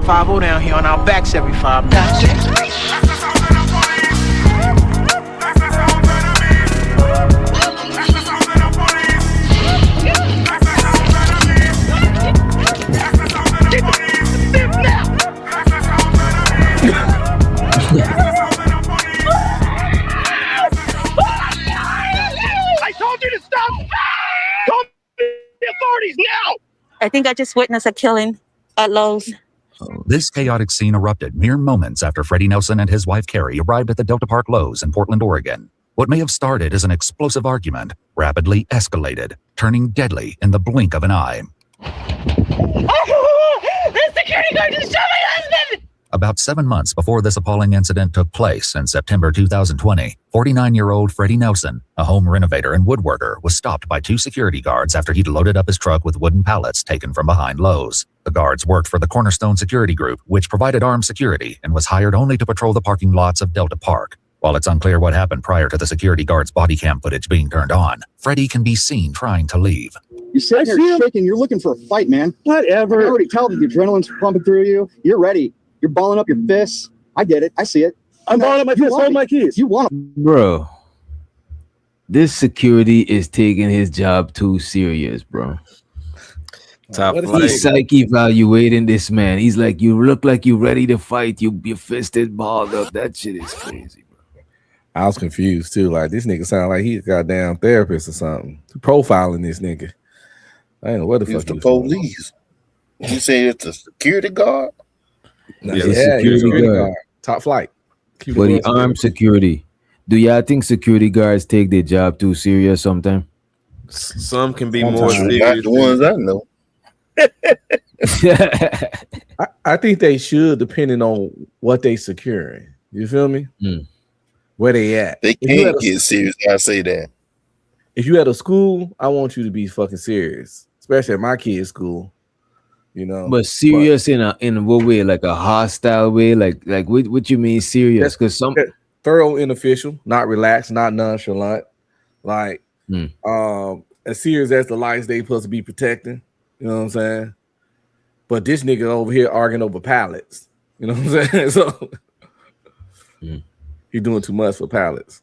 5-0 down here on our backs every 5 minutes. I told you to stop! Call the authorities now! I think I just witnessed a killing at Lowe's. This chaotic scene erupted mere moments after Freddie Nelson and his wife Carrie arrived at the Delta Park Lowe's in Portland, Oregon. What may have started as an explosive argument rapidly escalated, turning deadly in the blink of an eye. The security guard just shot my husband! About 7 months before this appalling incident took place in September 2020, 49-year-old Freddie Nelson, a home renovator and woodworker, was stopped by 2 security guards after he'd loaded up his truck with wooden pallets taken from behind Lowe's. The guards worked for the Cornerstone Security Group, which provided armed security and was hired only to patrol the parking lots of Delta Park. While it's unclear what happened prior to the security guard's body cam footage being turned on, Freddie can be seen trying to leave. You're sitting here shaking. You're looking for a fight, man. Whatever. I already tell you, the adrenaline's pumping through you. You're ready. You're balling up your fists. I get it. I see it. I'm balling up my fists. Hold my keys. You want to. Bro, this security is taking his job too serious, bro. Top He's psych evaluating this man. He's like, you look like you're ready to fight. You're fisted, balled up. That shit is crazy, bro. I was confused too. Like, this nigga sound like he's a goddamn therapist or something. Profiling this nigga. I don't know what the fuck. It's the police. You say it's a security guard? Yeah, security guard. Top flight. But he armed security. Do y'all think security guards take their job too serious sometimes? Some can be Sometimes. more serious. Not the ones I know. I think they should, depending on what they securing. You feel me? Where they at? They can't get serious. I say that. If you at a school, I want you to be fucking serious, especially at my kid's school. You know, but serious in what way? Like a hostile way? Like what you mean serious? Because some thorough and official, not relaxed, not nonchalant, like as serious as the lives they supposed to be protecting. You know what I'm saying? But this nigga over here arguing over pallets. You know what I'm saying? So he's doing too much for pallets.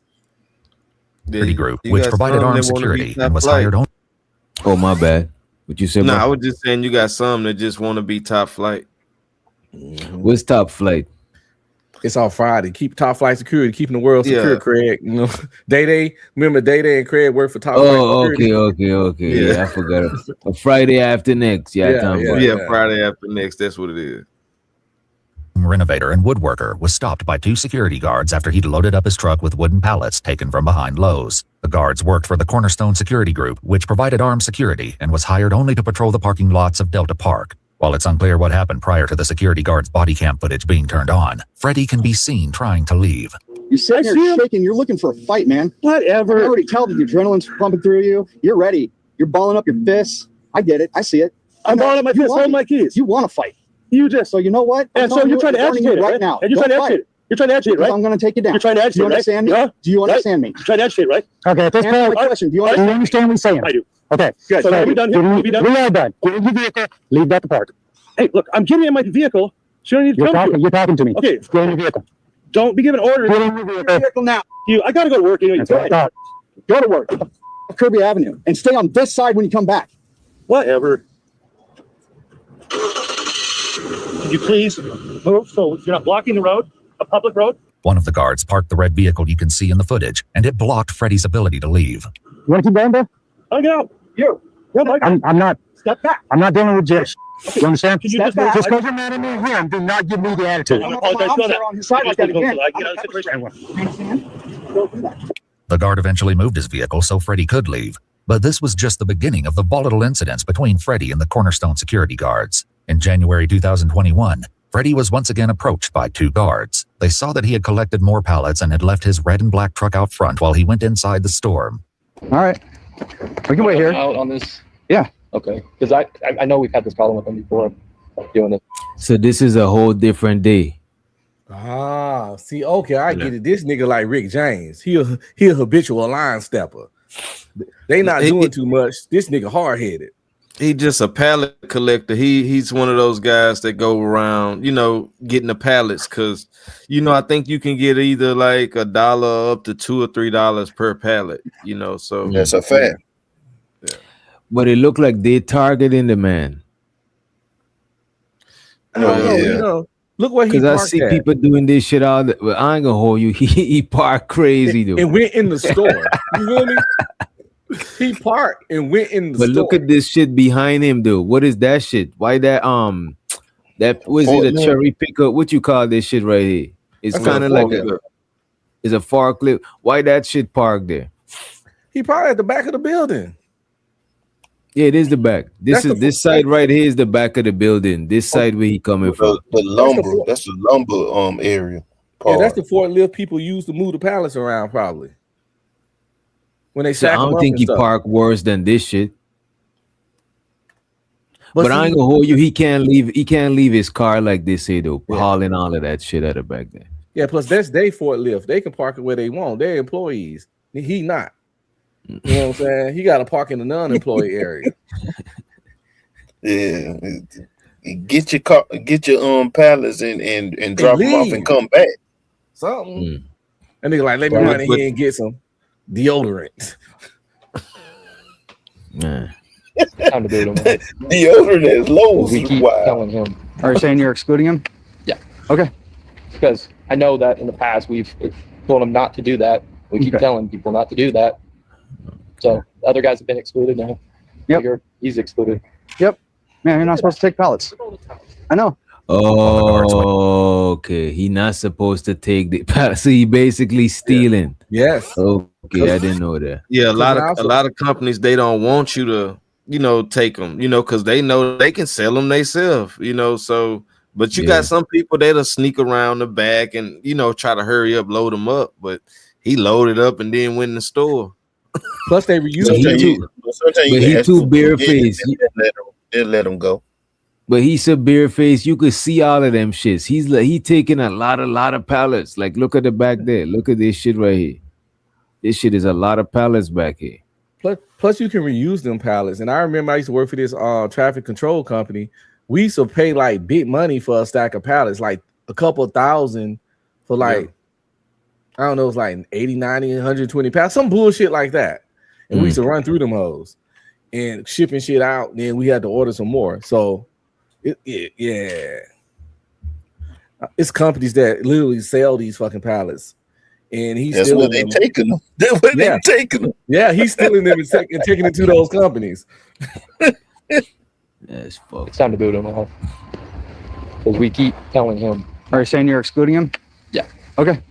Security group, which provided armed security and was hired on. Oh, my bad. What you said? No, I was just saying you got some that just want to be top flight. What's top flight? It's on Friday. Keep top flight security, keeping the world secure, Craig. You know, Day remember Day and Craig work for top flight security. Okay. Yeah, I forgot. Friday after next. Friday after next. That's what it is. Renovator and woodworker was stopped by 2 security guards after he'd loaded up his truck with wooden pallets taken from behind Lowe's. The guards worked for the Cornerstone Security Group, which provided armed security and was hired only to patrol the parking lots of Delta Park. While it's unclear what happened prior to the security guard's body cam footage being turned on, Freddie can be seen trying to leave. You're sitting here shaking. You're looking for a fight, man. Whatever. I already tell you, the adrenaline's pumping through you. You're ready. You're balling up your fists. I get it. I see it. I'm balling up my fists. Hold my keys. You want to fight. So you know what? And so you're trying to agitate it right now. And you're trying to agitate it. You're trying to agitate, right? I'm going to take you down. You're trying to agitate, Do you understand me? right? Do you understand me? You're trying to agitate, right? Okay, at this point, question. Do you do you understand what he's saying? I do. Okay, good. So are we done here? Are we done? We are done. Get in your vehicle. Leave that the park. Hey, look, I'm getting in my vehicle. So you don't need to come to You're talking to me. Okay. Get in your vehicle. Don't be giving orders. Get in your vehicle now. I got to go to work. You know, Go to work. Kirby Avenue. And stay on this side when you come back. Whatever. Could you please move so you're not blocking the road, a public road? One of the guards parked the red vehicle you can see in the footage, and it blocked Freddie's ability to leave. You want to keep going, bro? I'll get out. You. I'm not. Step back. I'm not dealing with just. Okay. You understand? Can you Just back? because you're mad at me here, do not give me the attitude. I'm going to apologize for that. On his side like that again. I get out of the situation. Don't do that. The guard eventually moved his vehicle so Freddie could leave, but this was just the beginning of the volatile incidents between Freddie and the Cornerstone security guards. In January 2021, Freddie was once again approached by 2 guards. They saw that he had collected more pallets and had left his red and black truck out front while he went inside the store. All right. We can wait here. Out on this? Yeah. Okay. Because I know we've had this problem with him before doing it. So this is a whole different day. See, okay, I get it. This nigga like Rick James. He a habitual line stepper. They not doing too much. This nigga hard-headed. he just a pallet collector. He's one of those guys that go around, getting the pallets because, I think you can get either like $1 up to $2 or $3 per pallet. So That's a fact. Yeah. But it looked like they targeting the man. Look where he Because I parked see at. people doing this shit all the, well, I ain't gonna hold you. He parked crazy, dude. And went in the store. You feel me? He parked and went in the But store. look at this shit behind him, dude. What is that shit? Why that that was it a cherry picker? What you call this shit right here? It's kind of like it's a forklift. Why that shit parked there? He parked at the back of the building. Yeah, it is the back. This side right here is the back of the building. This side where he coming from. The lumber. That's the lumber area. Yeah, that's the forklift people use to move the pallets around, probably. When they So I don't think he parked worse than this shit. But I ain't gonna hold you. He can't leave his car like this here though, hauling all of that shit out of back there. Yeah, plus that's their forklift. They can park it where they want. They're employees. He not. You know what I'm saying? He got to park in the non-employee area. Yeah. Get your car, get your pallets and drop them off and come back. Something. And they like, let me run in here and get some deodorant. Man. Time to do it. Deodorant is low. We keep telling him. Are you saying you're excluding him? Yeah. Okay. Because I know that in the past we've told him not to do that. We keep telling people not to do that. So other guys have been excluded now. Yep. He's excluded. Yep. Man, you're not supposed to take pallets. I know. Oh, okay. He not supposed to take the pallets. So he basically stealing. Yes. Okay, I didn't know that. Yeah, a lot of companies, they don't want you to take them, because they know they can sell them themselves, so. But you got some people that'll sneak around the back and try to hurry up, load them up. But he loaded up and then went in the store. Plus, they reuse he too barefaced. They'll let him go. But he's so barefaced. You could see all of them shits. He taking a lot of pallets. Like, look at the back there. Look at this shit right here. This shit is a lot of pallets back here. Plus, you can reuse them pallets. And I remember I used to work for this traffic control company. We used to pay like big money for a stack of pallets, like a couple $1,000 for like, I don't know, it's like 80, 90, 120 pounds, some bullshit like that. And we used to run through them hoes and shipping shit out. Then we had to order some more. So, it's companies that literally sell these fucking pallets. And that's where they taking them. That's where they taking them. Yeah, he's stealing them and taking it to those companies. That's fucked. It's time to boot him off. Because we keep telling him. Are you saying you're excluding him? Yeah. Okay.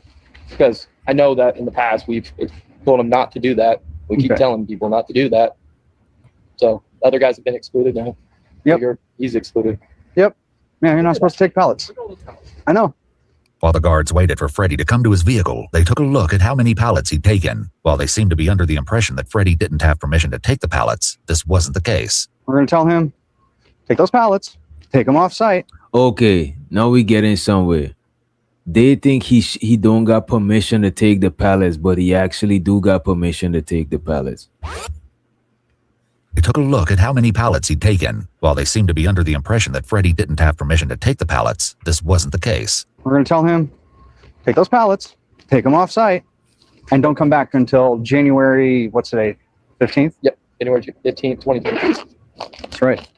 Because I know that in the past we've told him not to do that. We keep telling people not to do that. So other guys have been excluded now. Yep. He's excluded. Yep. Man, you're not supposed to take pallets. I know. While the guards waited for Freddie to come to his vehicle, they took a look at how many pallets he'd taken. While they seemed to be under the impression that Freddie didn't have permission to take the pallets, this wasn't the case. We're going to tell him, take those pallets, take them off site. Okay, now we getting somewhere. They think he don't got permission to take the pallets, but he actually do got permission to take the pallets. They took a look at how many pallets he'd taken. While they seemed to be under the impression that Freddie didn't have permission to take the pallets, this wasn't the case. We're going to tell him, take those pallets, take them off site, and don't come back until January, what's today, 15th? Yep, January 15th, 2020. That's right.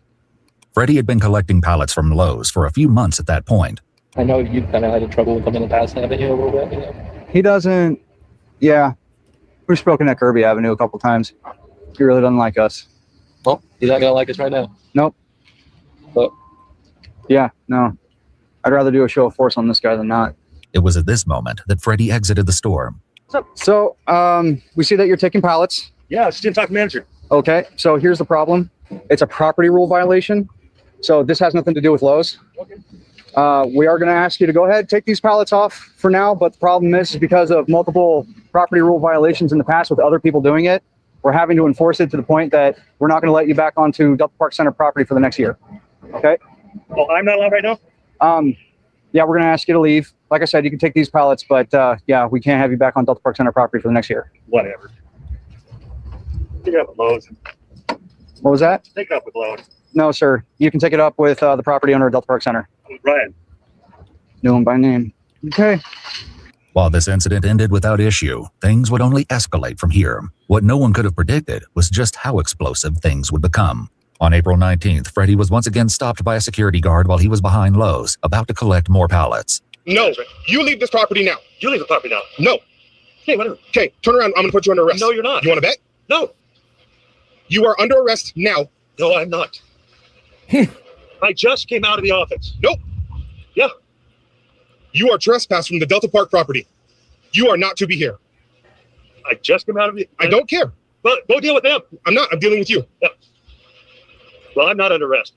Freddie had been collecting pallets from Lowe's for a few months at that point. I know you kind of had trouble with him in the past, haven't you, a little bit? He doesn't, we've spoken at Kirby Avenue a couple times. He really doesn't like us. Well, he's not going to like us right now. Nope. But no. I'd rather do a show of force on this guy than not. It was at this moment that Freddie exited the store. So, we see that you're taking pallets. Yeah, student talk manager. Okay, so here's the problem. It's a property rule violation. So this has nothing to do with Lowe's. Okay. We are going to ask you to go ahead, take these pallets off for now. But the problem is because of multiple property rule violations in the past with other people doing it, we're having to enforce it to the point that we're not going to let you back onto Delta Park Center property for the next year. Okay? Oh, I'm not allowed right now? Yeah, we're going to ask you to leave. Like I said, you can take these pallets, but we can't have you back on Delta Park Center property for the next year. Whatever. Figure out the Lowe's. What was that? Take it up with loan. No, sir. You can take it up with the property owner at Delta Park Center. Ryan. Knew him by name. Okay. While this incident ended without issue, things would only escalate from here. What no one could have predicted was just how explosive things would become. On April 19th, Freddie was once again stopped by a security guard while he was behind Lowe's, about to collect more pallets. No, you leave this property now. You leave the property now. No. Okay, whatever. Okay, turn around. I'm going to put you under arrest. No, you're not. You want to bet? No. You are under arrest now. No, I'm not. I just came out of the office. Nope. Yeah. You are trespassed from the Delta Park property. You are not to be here. I just came out of the... I don't care. Well, go deal with them. I'm not. I'm dealing with you. Yeah. Well, I'm not under arrest.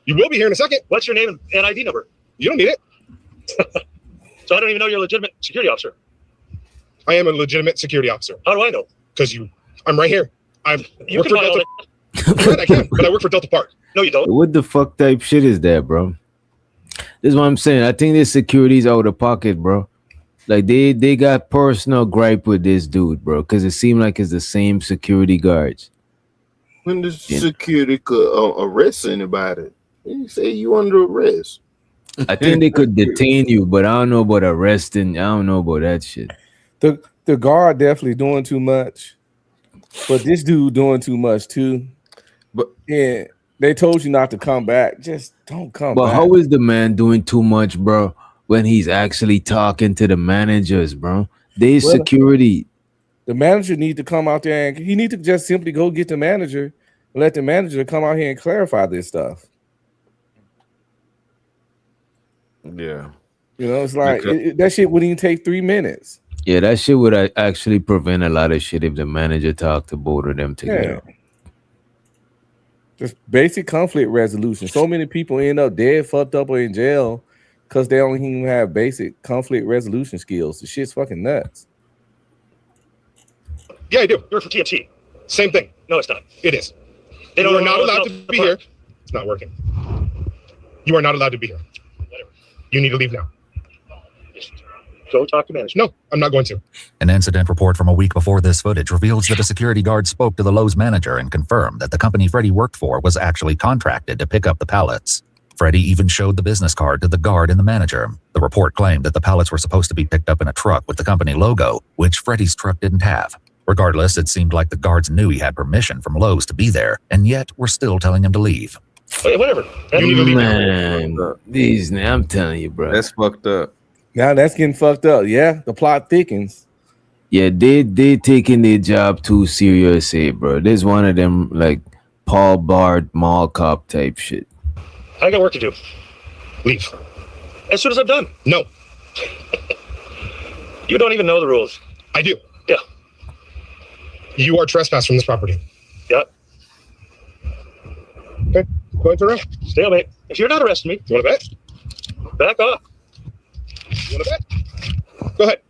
You will be here in a second. What's your name and ID number? You don't need it. So I don't even know you're a legitimate security officer. I am a legitimate security officer. How do I know? Because I'm right here. You can file I can, but I work for Delta Park. No, you don't. What the fuck type shit is that, bro? This is what I'm saying. I think this security's out of pocket, bro. Like they got personal gripe with this dude, bro, because it seemed like it's the same security guards. When the security could arrest anybody, they say you under arrest. I think they could detain you, but I don't know about arresting. I don't know about that shit. The guard definitely doing too much, but this dude doing too much too. But yeah, they told you not to come back. Just don't come back. But how is the man doing too much, bro, when he's actually talking to the managers, bro? They security. The manager need to come out there and he need to just simply go get the manager and let the manager come out here and clarify this stuff. Yeah. You know, it's like that shit wouldn't even take 3 minutes. Yeah, that shit would actually prevent a lot of shit if the manager talked to both of them together. Yeah. Just basic conflict resolution. So many people end up dead, fucked up, or in jail because they don't even have basic conflict resolution skills. The shit's fucking nuts. Yeah, I do. You're for TMT. Same thing. No, it's not. It is. They You don't are not know allowed it's to not be the here. park. It's not working. You are not allowed to be here. Whatever. You need to leave now. Just go talk to management. No, I'm not going to. An incident report from a week before this footage reveals that a security guard spoke to the Lowe's manager and confirmed that the company Freddie worked for was actually contracted to pick up the pallets. Freddie even showed the business card to the guard and the manager. The report claimed that the pallets were supposed to be picked up in a truck with the company logo, which Freddie's truck didn't have. Regardless, it seemed like the guards knew he had permission from Lowe's to be there, and yet were still telling him to leave. Hey, whatever. You need to leave now. Man, I'm telling you, bro. That's fucked up. Now that's getting fucked up. Yeah, the plot thickens. Yeah, they taking their job too seriously, bro. There's one of them like Paul Bard mall cop type shit. I got work to do. Leave. As soon as I'm done. No, You don't even know the rules. I do. Yeah. You are trespassed from this property. Yeah. Okay, go ahead, turn around. Stalemate. If you're not arresting me, You want to bet? back off. You want to bet? Go ahead.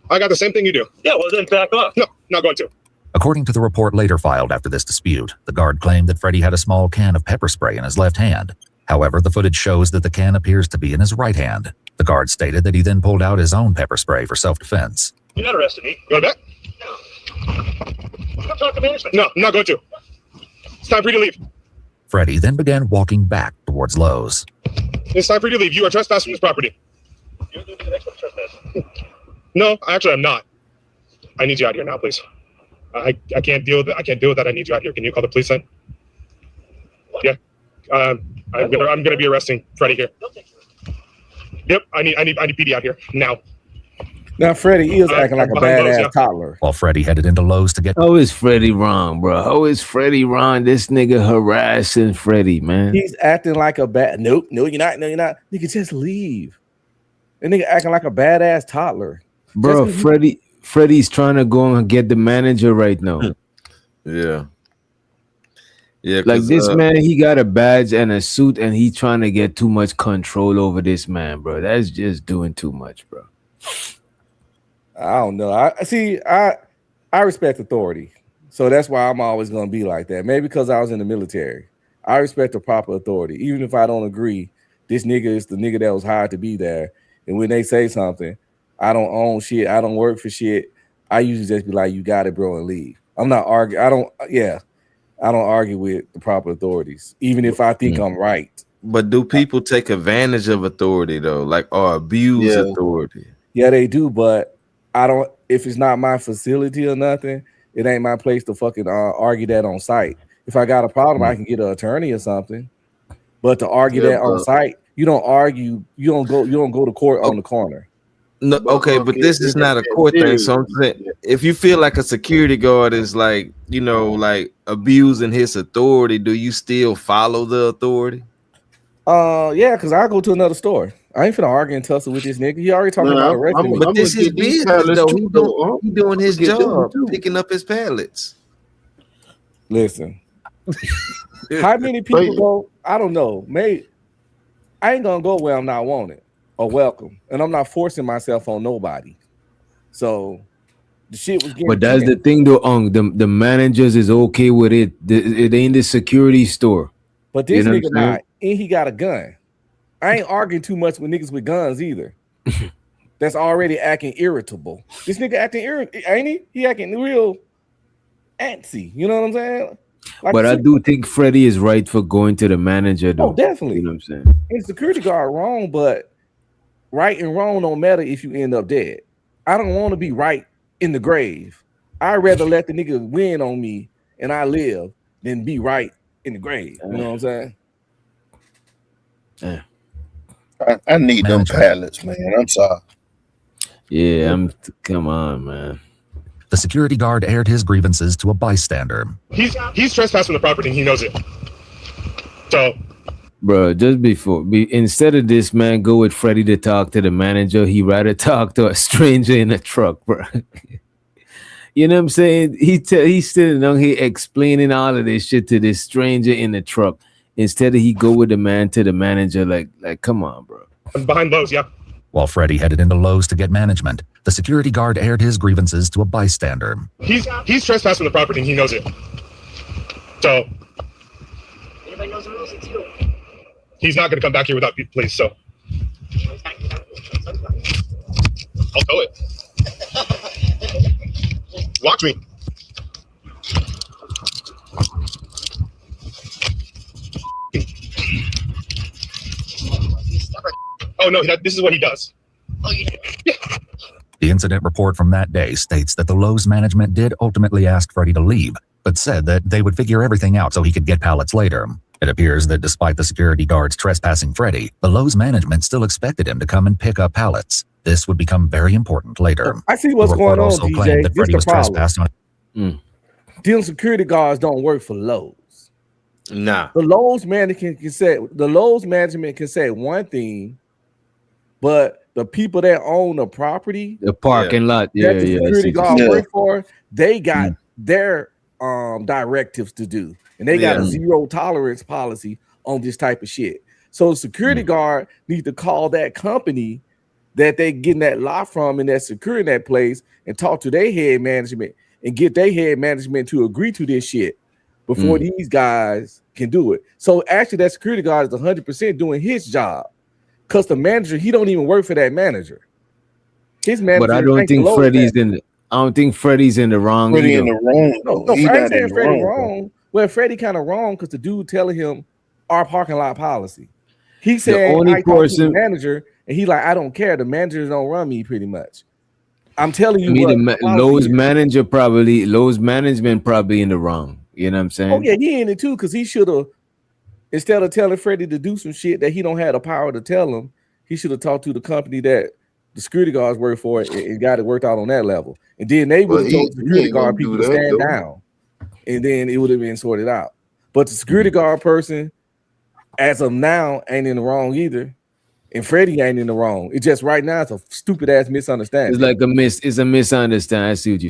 I got the same thing you do. Yeah, well then back off. No, not going to. According to the report later filed after this dispute, the guard claimed that Freddie had a small can of pepper spray in his left hand. However, the footage shows that the can appears to be in his right hand. The guard stated that he then pulled out his own pepper spray for self-defense. You're not arresting me. You want to bet? Come talk to management. No, I'm not going to. It's time for you to leave. Freddie then began walking back towards Lowe's. It's time for you to leave. You are trespassing from this property. You're going to be the next one to trespass. No, actually, I'm not. I need you out here now, please. I can't deal with it. I can't deal with that. I need you out here. Can you call the police then? Yeah. I'm gonna be arresting Freddie here. Yep. I need PD out here now. Now Freddie is acting like a behind those, badass yeah. toddler. While Freddie headed into Lowe's to get... How is Freddie wrong, bro? How is Freddie wrong? This nigga harassing Freddie, man. He's acting like a bad. Nope, no, you're not. No, you're not. Nigga, just leave. That nigga acting like a badass toddler. Bro, Freddie's trying to go and get the manager right now. Yeah. Yeah, like this man, he got a badge and a suit, and he trying to get too much control over this man, bro. That's just doing too much, bro. I don't know. I respect authority, so that's why I'm always gonna be like that. Maybe because I was in the military, I respect the proper authority, even if I don't agree. This nigga is the nigga that was hired to be there, and when they say something, I don't own shit. I don't work for shit. I usually just be like, "You got it, bro," and leave. I'm not arguing. I don't. Yeah. I don't argue with the proper authorities, even if I think I'm right. But do people take advantage of authority though, like or abuse authority? Yeah, they do, but I don't. If it's not my facility or nothing, it ain't my place to fucking argue that on site. If I got a problem, I can get an attorney or something. But to argue that on site, you don't argue. You don't go to court on the corner. No, okay, but this is not a court thing. So I'm saying, if you feel like a security guard is like, you know, like abusing his authority, do you still follow the authority? Yeah, because I go to another store. I ain't finna argue and tussle with this nigga. He already talking about arresting me. But this is business though. He doing his job, picking up his pallets. Listen, how many people go? I don't know. Maybe I ain't gonna go where I'm not wanted or welcome, and I'm not forcing myself on nobody. So the shit was getting. But that's the thing though. The managers is okay with it. It ain't the security store. But this nigga not, and he got a gun. I ain't arguing too much with niggas with guns either. That's already acting irritable. This nigga acting irritable, ain't he? He acting real antsy. You know what I'm saying? Like, but I do think Freddie is right for going to the manager though. Oh, definitely. You know what I'm saying? And security guard wrong, but right and wrong don't matter if you end up dead. I don't want to be right in the grave. I'd rather let the nigga win on me and I live than be right in the grave. You know what I'm saying? Yeah. I need them pallets, man. I'm sorry. Yeah, come on, man. The security guard aired his grievances to a bystander. He's trespassing the property and he knows it. So, bro, just instead of this man go with Freddie to talk to the manager, he rather talk to a stranger in a truck, bro. You know what I'm saying? He's sitting on here explaining all of this shit to this stranger in the truck. Instead of he go with the man to the manager, like come on, bro. I'm behind Lowe's, yeah. While Freddie headed into Lowe's to get management, the security guard aired his grievances to a bystander. He's trespassing the property and he knows it. So everybody knows the rules, it's you. He's not gonna come back here without police, so I'll tow it. Watch me. Oh no, this is what he does. Oh, yeah. The incident report from that day states that the Lowe's management did ultimately ask Freddie to leave, but said that they would figure everything out so he could get pallets later. It appears that despite the security guards trespassing Freddie, the Lowe's management still expected him to come and pick up pallets. This would become very important later. I see what's going on, also DJ. claimed that Freddie was trespassed on. Them security guards don't work for Lowe's. Nah. The Lowe's management can say one thing, but the people that own the property, the parking lot, that the security guard work for, they got their directives to do, and they got a zero tolerance policy on this type of shit. So the security guard need to call that company that they getting that lot from and that securing that place and talk to their head management and get their head management to agree to this shit before these guys can do it. So actually that security guard is 100% doing his job, because the manager, he don't even work for that manager. His manager. But I don't think Freddie's in the wrong. Freddie in the wrong. No, I ain't saying Freddie wrong. Well, Freddie kind of wrong because the dude telling him our parking lot policy. He said, I talked to the manager, and he like, I don't care. The managers don't run me, pretty much. I'm telling you, Lowe's management probably in the wrong. You know what I'm saying? Oh yeah, he in it too, because he should have, instead of telling Freddie to do some shit that he don't have the power to tell him, he should have talked to the company that the security guards work for and got it worked out on that level. And then they would have told the security guard people to stand down, and then it would have been sorted out. But the security guard person, as of now, ain't in the wrong either. And Freddie ain't in the wrong. It's just right now it's a stupid ass misunderstanding. It's like it's a misunderstanding. I see what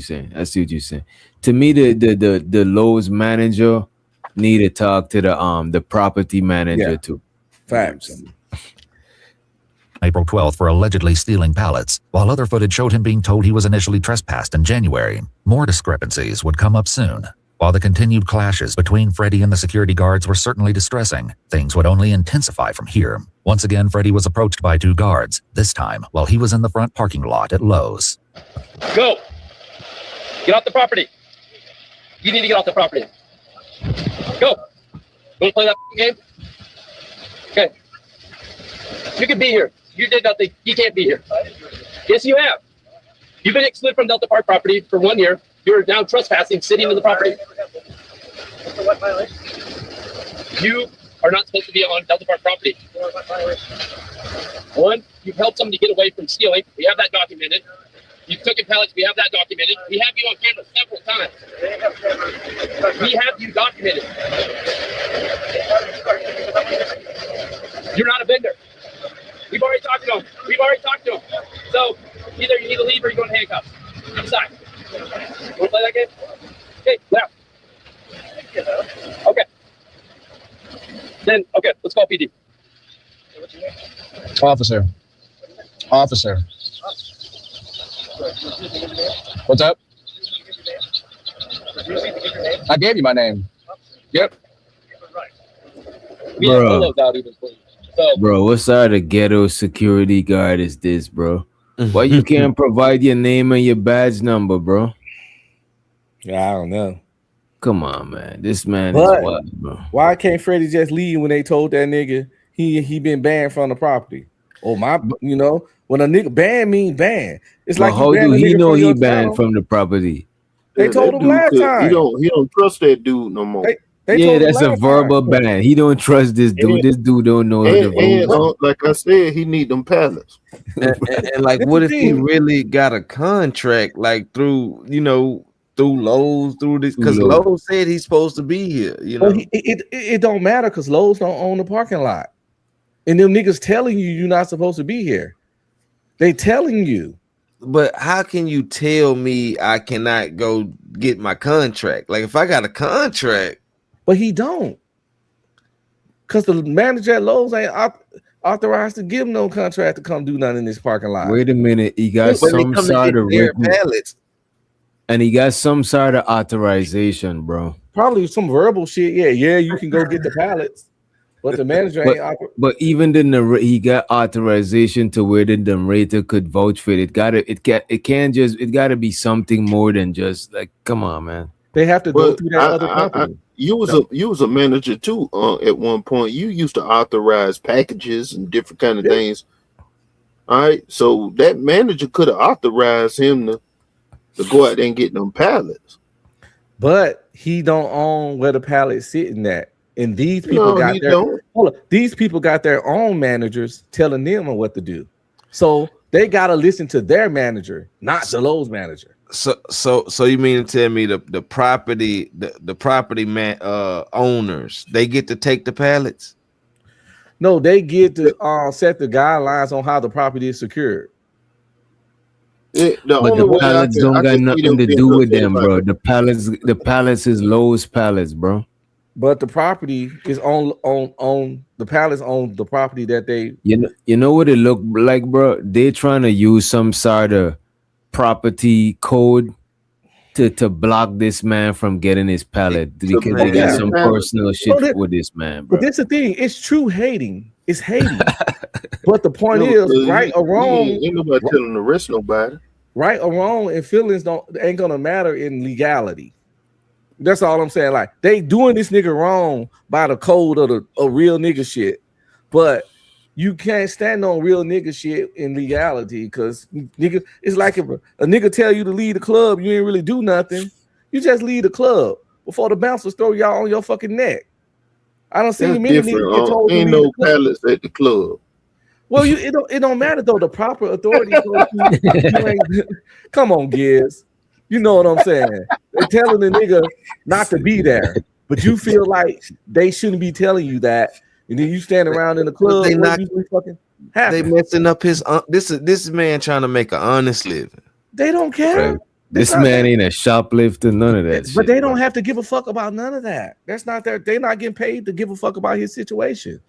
you're saying. To me, the Lowe's manager need to talk to the property manager too. Facts. April 12th for allegedly stealing pallets, while other footage showed him being told he was initially trespassed in January. More discrepancies would come up soon. While the continued clashes between Freddie and the security guards were certainly distressing, things would only intensify from here. Once again, Freddie was approached by two guards, this time while he was in the front parking lot at Lowe's. Go! Get off the property! You need to get off the property. Go. Want to play that game? Okay. You can be here. You did nothing. You can't be here. Yes, you have. You've been excluded from Delta Park property for 1 year. You're now trespassing, sitting in the property. What violation? You are not supposed to be on Delta Park property. What violation? One, you've helped somebody get away from stealing. We have that documented. You took in pellets. We have that documented. We have you on camera several times. We have you documented. You're not a vendor. We've already talked to him. So either you need to leave or you're going to handcuffs. Decide. Want to play that game? Okay, left. Okay. Then, okay, let's call PD. Officer. What's up? I gave you my name. Yep. We have pillows out even for you. So, Bro, what side of ghetto security guard is this, bro? Why you can't provide your name and your badge number, bro? Yeah, I don't know. Come on, man. This man But is wild, bro. why can't Freddie just leave when they told that nigga he been banned from the property? Oh my, you know, when a nigga ban mean ban. It's like how you do banned a he nigga know from he your banned channel. from the property? They told him last time. He don't trust that dude no more. They Yeah, told him that's a last verbal time. ban. He don't trust this dude. This dude don't know the rules. Like I said, he need them pallets. And like, what if he really got a contract, like through Lowe's, through this? Because Lowe's. Lowe's said he's supposed to be here. Well, it don't matter because Lowe's don't own the parking lot, and them niggas telling you you're not supposed to be here. They telling you. But how can you tell me I cannot go get my contract? Like if I got a contract, but he don't, because the manager at Lowe's ain't authorized to give him no contract to come do nothing in this parking lot. Wait a minute. He got some sort of written pallets. And he got some sort of authorization, bro. Probably some verbal shit. Yeah, you can go get the pallets. But the manager ain't. But even he got authorization to where the narrator could vouch for it. It gotta be something more than just like, come on, man. They have to go through that other company. You was a manager too. At one point, you used to authorize packages and different kind of things. All right, so that manager could have authorized him to go out there and get them pallets. But he don't own where the pallet's sitting at. And these people these people got their own managers telling them what to do. So they gotta listen to their manager, not the Lowe's manager. So you mean to tell me the property owners, they get to take the pallets? No, they get to set the guidelines on how the property is secured. But the pallets don't got nothing to do with them, bro. The pallets is Lowe's pallets, bro. But the property is on the pallets on the property that they. You know what it look like, bro? They trying to use some sort of property code to block this man from getting his pallet because they got some personal shit with this man, bro. But that's the thing. It's true hating. It's hating. But the point is, right or wrong, ain't nobody telling to arrest nobody. Right or wrong, and feelings ain't gonna matter in legality. That's all I'm saying. Like they doing this nigga wrong by the code of the real nigga shit, but you can't stand on real nigga shit in legality because nigga, it's like if a nigga tell you to leave the club, you ain't really do nothing. You just leave the club before the bouncers throw y'all on your fucking neck. I don't see many niggas get told ain't no pallets at the club. Well, it don't matter though. The proper authority. Come on, Giz. You know what I'm saying? They're telling the nigga not to be there, but you feel like they shouldn't be telling you that, and then you stand around in the club. They not fucking happy. They messing up his. This man trying to make an honest living. They don't care. Right. This man ain't a shoplifter, none of that. But they don't have to give a fuck about none of that. That's not their. They're not getting paid to give a fuck about his situation.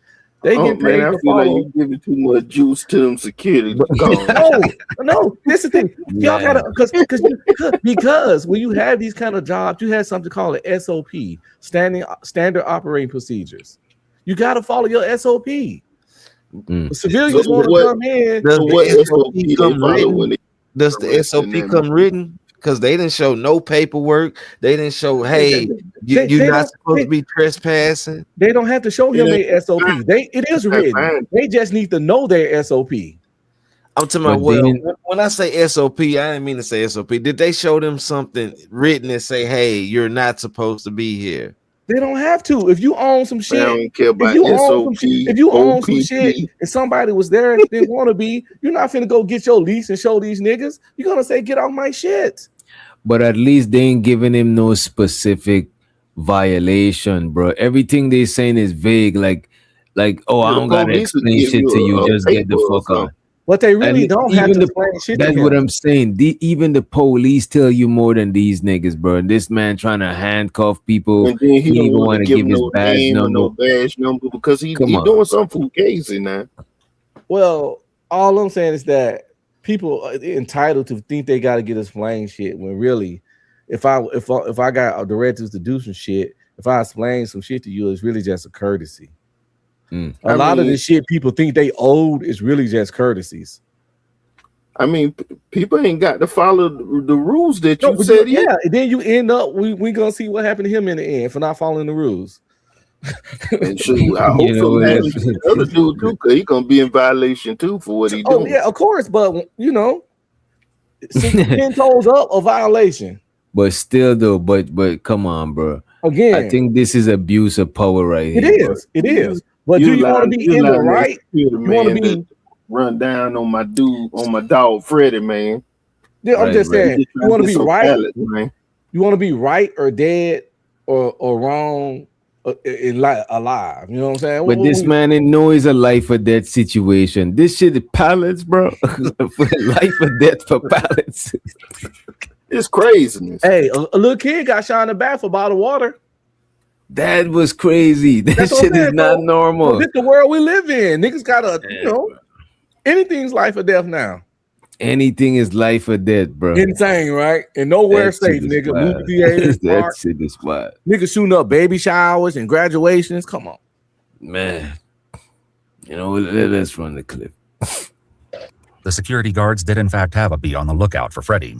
They get paid I to feel follow. like you giving too much juice to them security. No, this is the thing. Y'all gotta because when you have these kind of jobs, you have something called an SOP, standard operating procedures. You gotta follow your SOP. Civilians want to come in. Does the SOP come written? Because they didn't show no paperwork. They didn't show, hey, you're not supposed to be trespassing. They don't have to show him their SOP. It is written. They just need to know their SOP. I'm talking about when I say SOP, I didn't mean to say SOP. Did they show them something written and say, hey, you're not supposed to be here? They don't have to. If you own some shit, I don't care about if you own some shit and somebody was there and didn't want to be, you're not finna go get your lease and show these niggas. You're gonna say, get off my shit. But at least they ain't giving him no specific violation, bro. Everything they saying is vague, like oh, I don't gotta explain shit to you. Just get the fuck out. But they really don't have to explain shit. That's what I'm saying. Even the police tell you more than these niggas, bro. And this man trying to handcuff people. And then he don't even want to give his badge, no badge number because he doing something fugazi now. Well, all I'm saying is that people are entitled to think they got to get explained shit when really, if I got directives to do some shit, if I explain some shit to you, it's really just a courtesy. A lot of the shit people think they owed is really just courtesies. I mean, people ain't got to follow the rules that you said. Yeah, and then you end up, we gonna see what happened to him in the end for not following the rules. And shoot, I hope the other dude too, because he gonna be in violation too for what he doing. Oh yeah, of course, but 10 toes up a violation. But still though, but come on, bro. Again, I think this is abuse of power right here. It is. But do you want to be in the right? You want to be run down on my dog Freddie, man. Yeah, I'm just saying. You want to be right? You want to be right or dead or wrong alive? You know what I'm saying? But this man didn't know it's a life or death situation. This shit is pallets, bro. Life or death for pallets. It's craziness. Hey, a little kid got shot in the back for a bottle of water. That was crazy. That shit is not normal. This is the world we live in. Niggas gotta, anything's life or death now. Anything is life or death, bro. Insane, right? And nowhere safe, nigga. Movie theaters, that shit is wild. Niggas shooting up baby showers and graduations. Come on, man. Let's run the clip. The security guards did in fact have a bee on the lookout for Freddie.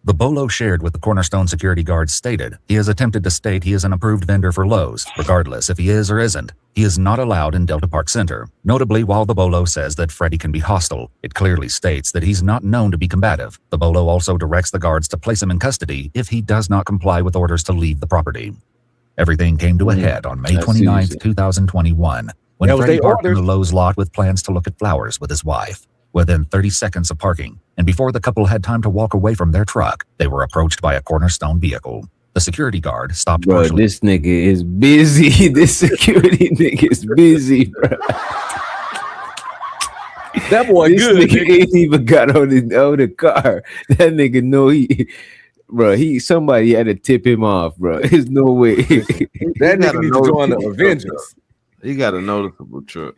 The Bolo shared with the Cornerstone security guards stated he has attempted to state he is an approved vendor for Lowe's, regardless if he is or isn't. He is not allowed in Delta Park Center. Notably, while the Bolo says that Freddie can be hostile, it clearly states that he's not known to be combative. The Bolo also directs the guards to place him in custody if he does not comply with orders to leave the property. Everything came to a head on May 29th, 2021, when Freddie parked in the Lowe's lot with plans to look at flowers with his wife. Within 30 seconds of parking, and before the couple had time to walk away from their truck, they were approached by a Cornerstone vehicle. The security guard stopped. Bro, this nigga is busy. This security nigga is busy, bro. That boy this good. Nigga ain't even got on the car. That nigga know somebody had to tip him off, bro. There's no way. That nigga need to join the Avengers. He got a noticeable truck.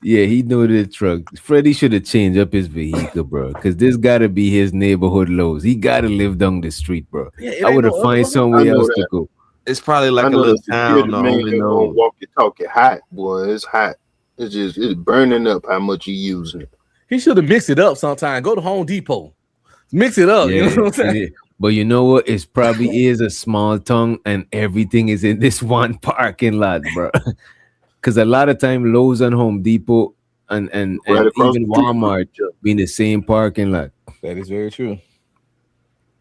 Yeah, he knew the truck. Freddie should have changed up his vehicle, bro. Because this gotta be his neighborhood Lowe's. He gotta live down the street, bro. Yeah, I would have find somewhere else to go. It's probably like a little town. Walkie talkie hot, boy. It's hot. It's burning up how much you using it. He should have mixed it up sometime. Go to Home Depot. Mix it up. Yeah, you know what I'm saying? But you know what? It probably is a small town and everything is in this one parking lot, bro. Because a lot of time Lowe's and Home Depot and even Walmart be in the same parking lot. That is very true.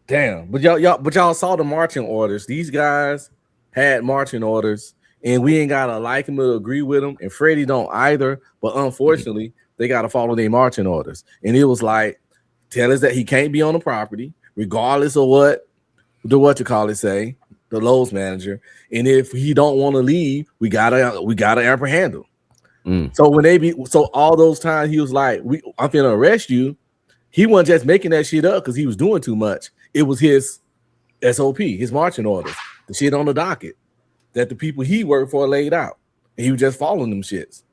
Damn, but y'all saw the marching orders. These guys had marching orders, and we ain't gotta like them or agree with them. And Freddie don't either. But unfortunately, they gotta follow their marching orders. And it was like, tell us that he can't be on the property, regardless of what say. The Lowe's manager, and if he don't want to leave, we gotta apprehend him. So all those times he was like, I'm gonna arrest you. He wasn't just making that shit up because he was doing too much. It was his SOP, his marching orders, the shit on the docket that the people he worked for laid out, and he was just following them shits.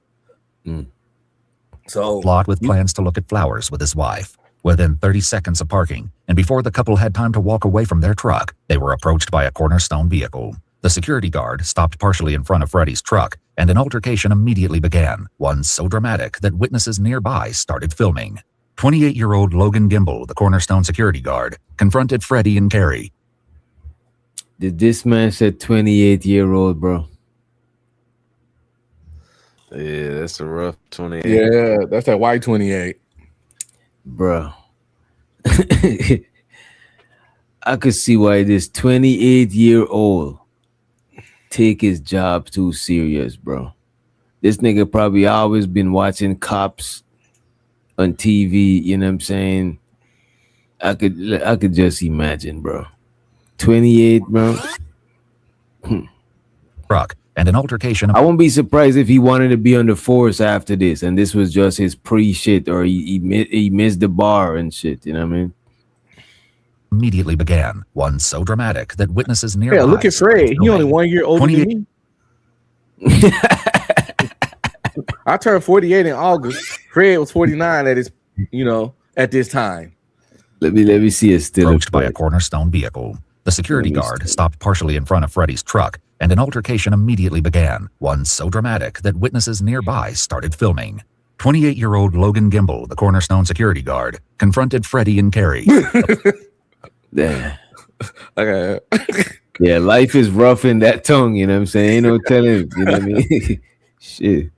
So lot with plans to look at flowers with his wife. Within 30 seconds of parking, and before the couple had time to walk away from their truck, they were approached by a Cornerstone vehicle. The security guard stopped partially in front of Freddie's truck, and an altercation immediately began, one so dramatic that witnesses nearby started filming. 28-year-old Logan Gimble, the Cornerstone security guard, confronted Freddie and Carrie. This man said 28-year-old, bro. Yeah, that's a rough 28. Yeah, that's that white 28. Bro. I could see why this 28-year-old take his job too serious, bro. This nigga probably always been watching cops on TV, you know what I'm saying? I could just imagine, bro. 28, bro. Truck and an altercation. I won't be surprised if he wanted to be on the force after this, and this was just his pre-shit, or he missed the bar and shit, you know what I mean? Immediately began, one so dramatic that witnesses nearby. Yeah, look at Fred. He only 1 year older than me. I turned 48 in August. Fred was 49 at his, at this time. Let me see it still. Approached by a Cornerstone vehicle. The security guard stopped partially in front of Freddie's truck, and an altercation immediately began, one so dramatic that witnesses nearby started filming. 28-year-old Logan Gimble, the Cornerstone security guard, confronted Freddie and Carrie. Damn. Okay. Yeah, life is rough in that tongue, you know what I'm saying? Ain't no telling, you know what I mean? Shit.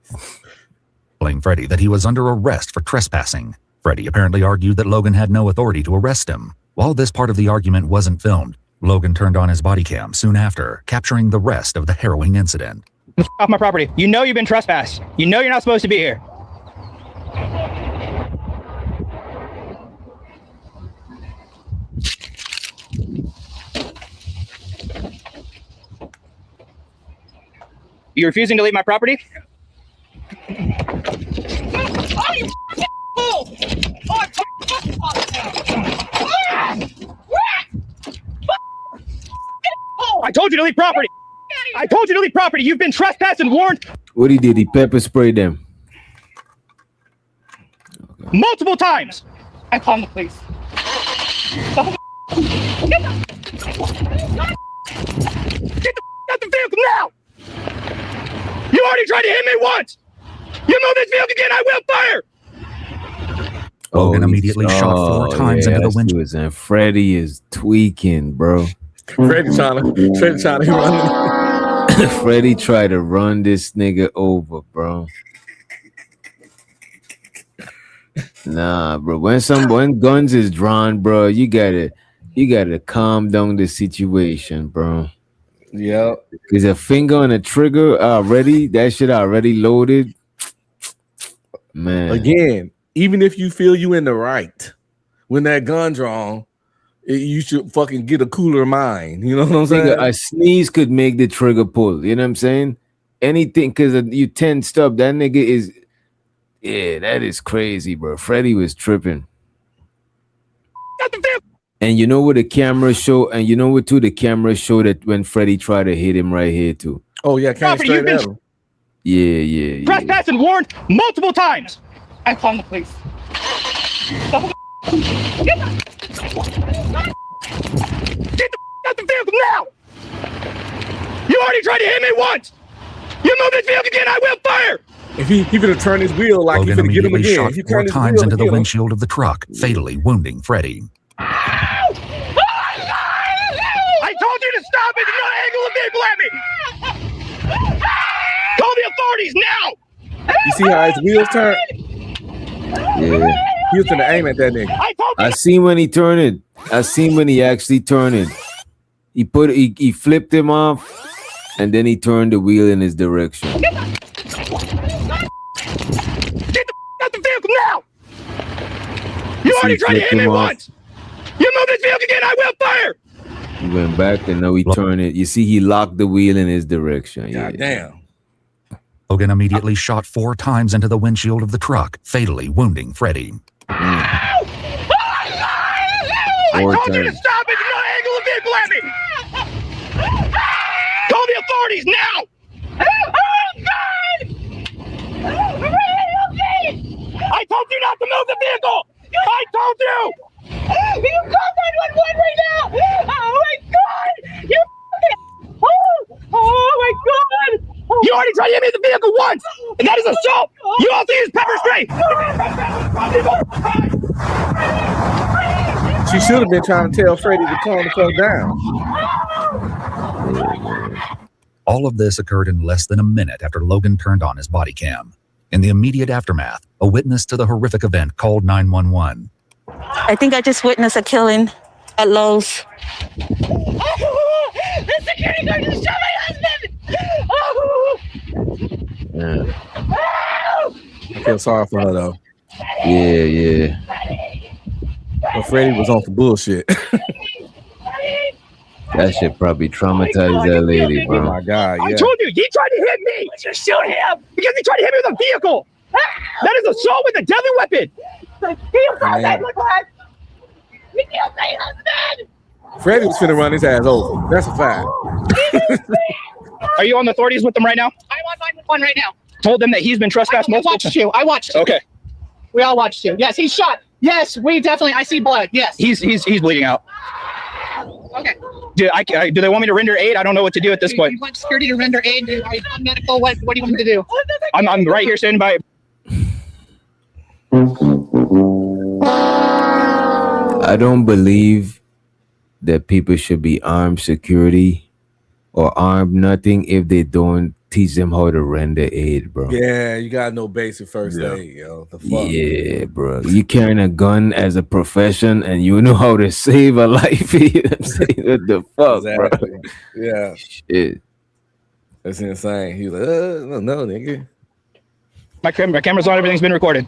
Telling Freddie that he was under arrest for trespassing. Freddie apparently argued that Logan had no authority to arrest him. While this part of the argument wasn't filmed, Logan turned on his body cam soon after, capturing the rest of the harrowing incident. Off my property. You know you've been trespassed. You know you're not supposed to be here. You refusing to leave my property? I told you to leave property. I told you to leave property. You've been trespassed and warned. What he did, he pepper sprayed them. Multiple times. I called the police. Get the out the vehicle now. You already tried to hit me once. You move this vehicle again, I will fire. Logan immediately shot 4 times into the windshield. And Freddie is tweaking, bro. Freddie trying to run. Freddie tried to run this nigga over, bro. Nah, bro. When guns is drawn, bro, you gotta calm down the situation, bro. Yeah. There's a finger on the trigger already. That shit already loaded. Man. Again, even if you feel you in the right, when that gun drawn, you should fucking get a cooler mind. You know what I'm saying? A sneeze could make the trigger pull. You know what I'm saying? Anything, because you tensed up. That nigga is, yeah, that is crazy, bro. Freddie was tripping. And you know what the camera show, and you know what too, the camera showed that when Freddie tried to hit him right here too. Oh yeah, came straight at him. Yeah. Trespassed and warned multiple times. I called the police. Get the out the vehicle now. You already tried to hit me once. You move this vehicle again, I will fire. If he gonna turn his wheel like Logan he's gonna get him immediately again. shot 4 times into the windshield of the truck, fatally wounding Freddie. I told you to stop it. You're not angling the vehicle at me. Call the authorities now. You see how his wheels turn? Yeah. He was gonna aim at that nigga. I seen when he turned it. I seen when he actually turned it. He flipped him off, and then he turned the wheel in his direction. Get the out the vehicle now. You already tried to hit me once. You move this vehicle again, I will fire. He went back and now he turned it. You see, he locked the wheel in his direction. God damn. Logan immediately shot 4 times into the windshield of the truck, fatally wounding Freddie. I told you to stop it. You're not angling the vehicle at me. Call the authorities now. I told you not to move the vehicle. I told you. You called 911 right now. Oh my God. You oh my God. You already tried to hit me in the vehicle once, and that is assault. You also used pepper spray. She should have been trying to tell Freddie to calm the fuck down. All of this occurred in less than a minute after Logan turned on his body cam. In the immediate aftermath, a witness to the horrific event called 911. I think I just witnessed a killing at Lowe's. The security guard just shot my husband! Yeah. I feel sorry for her though. Yeah. But Freddie was on for bullshit. That shit probably traumatized that lady, Oh bro. my god, I yeah. told you, he tried to hit me! Just shoot him! Because he tried to hit me with a vehicle! That is assault with a deadly weapon! He Man. look like he killed my husband! Freddie was finna run his ass over. That's a fact. Are you on the authorities with them right now? I'm on 911 right now. Told them that he's been trespassed I multiple watched times. you. I watched you. Okay. We all watched you. Yes, he's shot. Yes, we definitely. I see blood. Yes. He's bleeding out. Okay. Do they want me to render aid? I don't know what to do at this point. You want security to render aid? Are you on medical? What do you want me to do? I'm right here standing by. I don't believe that people should be armed security or armed nothing if they don't teach them how to render aid, bro. Yeah, you gotta know basic first aid, yo. The fuck? Yeah, bro. You carrying a gun as a profession and you know how to save a life. You know what I'm saying? What the fuck, Exactly. bro? Yeah. Shit. That's insane. He's like, no, nigga. My camera's on. Everything's been recorded.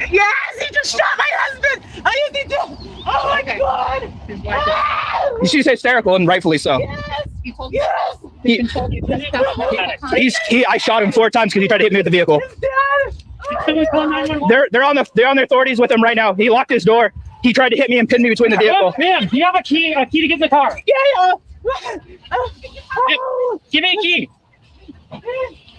Yes, he just shot my husband. I didn't do. Oh my god. She's hysterical and rightfully so. Yes. He told me. Yes. He's been told you to stop. I shot him 4 times because he tried to hit me with the vehicle. They're on their authorities with him right now. He locked his door. He tried to hit me and pin me between the vehicle. Ma'am, do you have a key to get in the car? Yeah. Give me a key.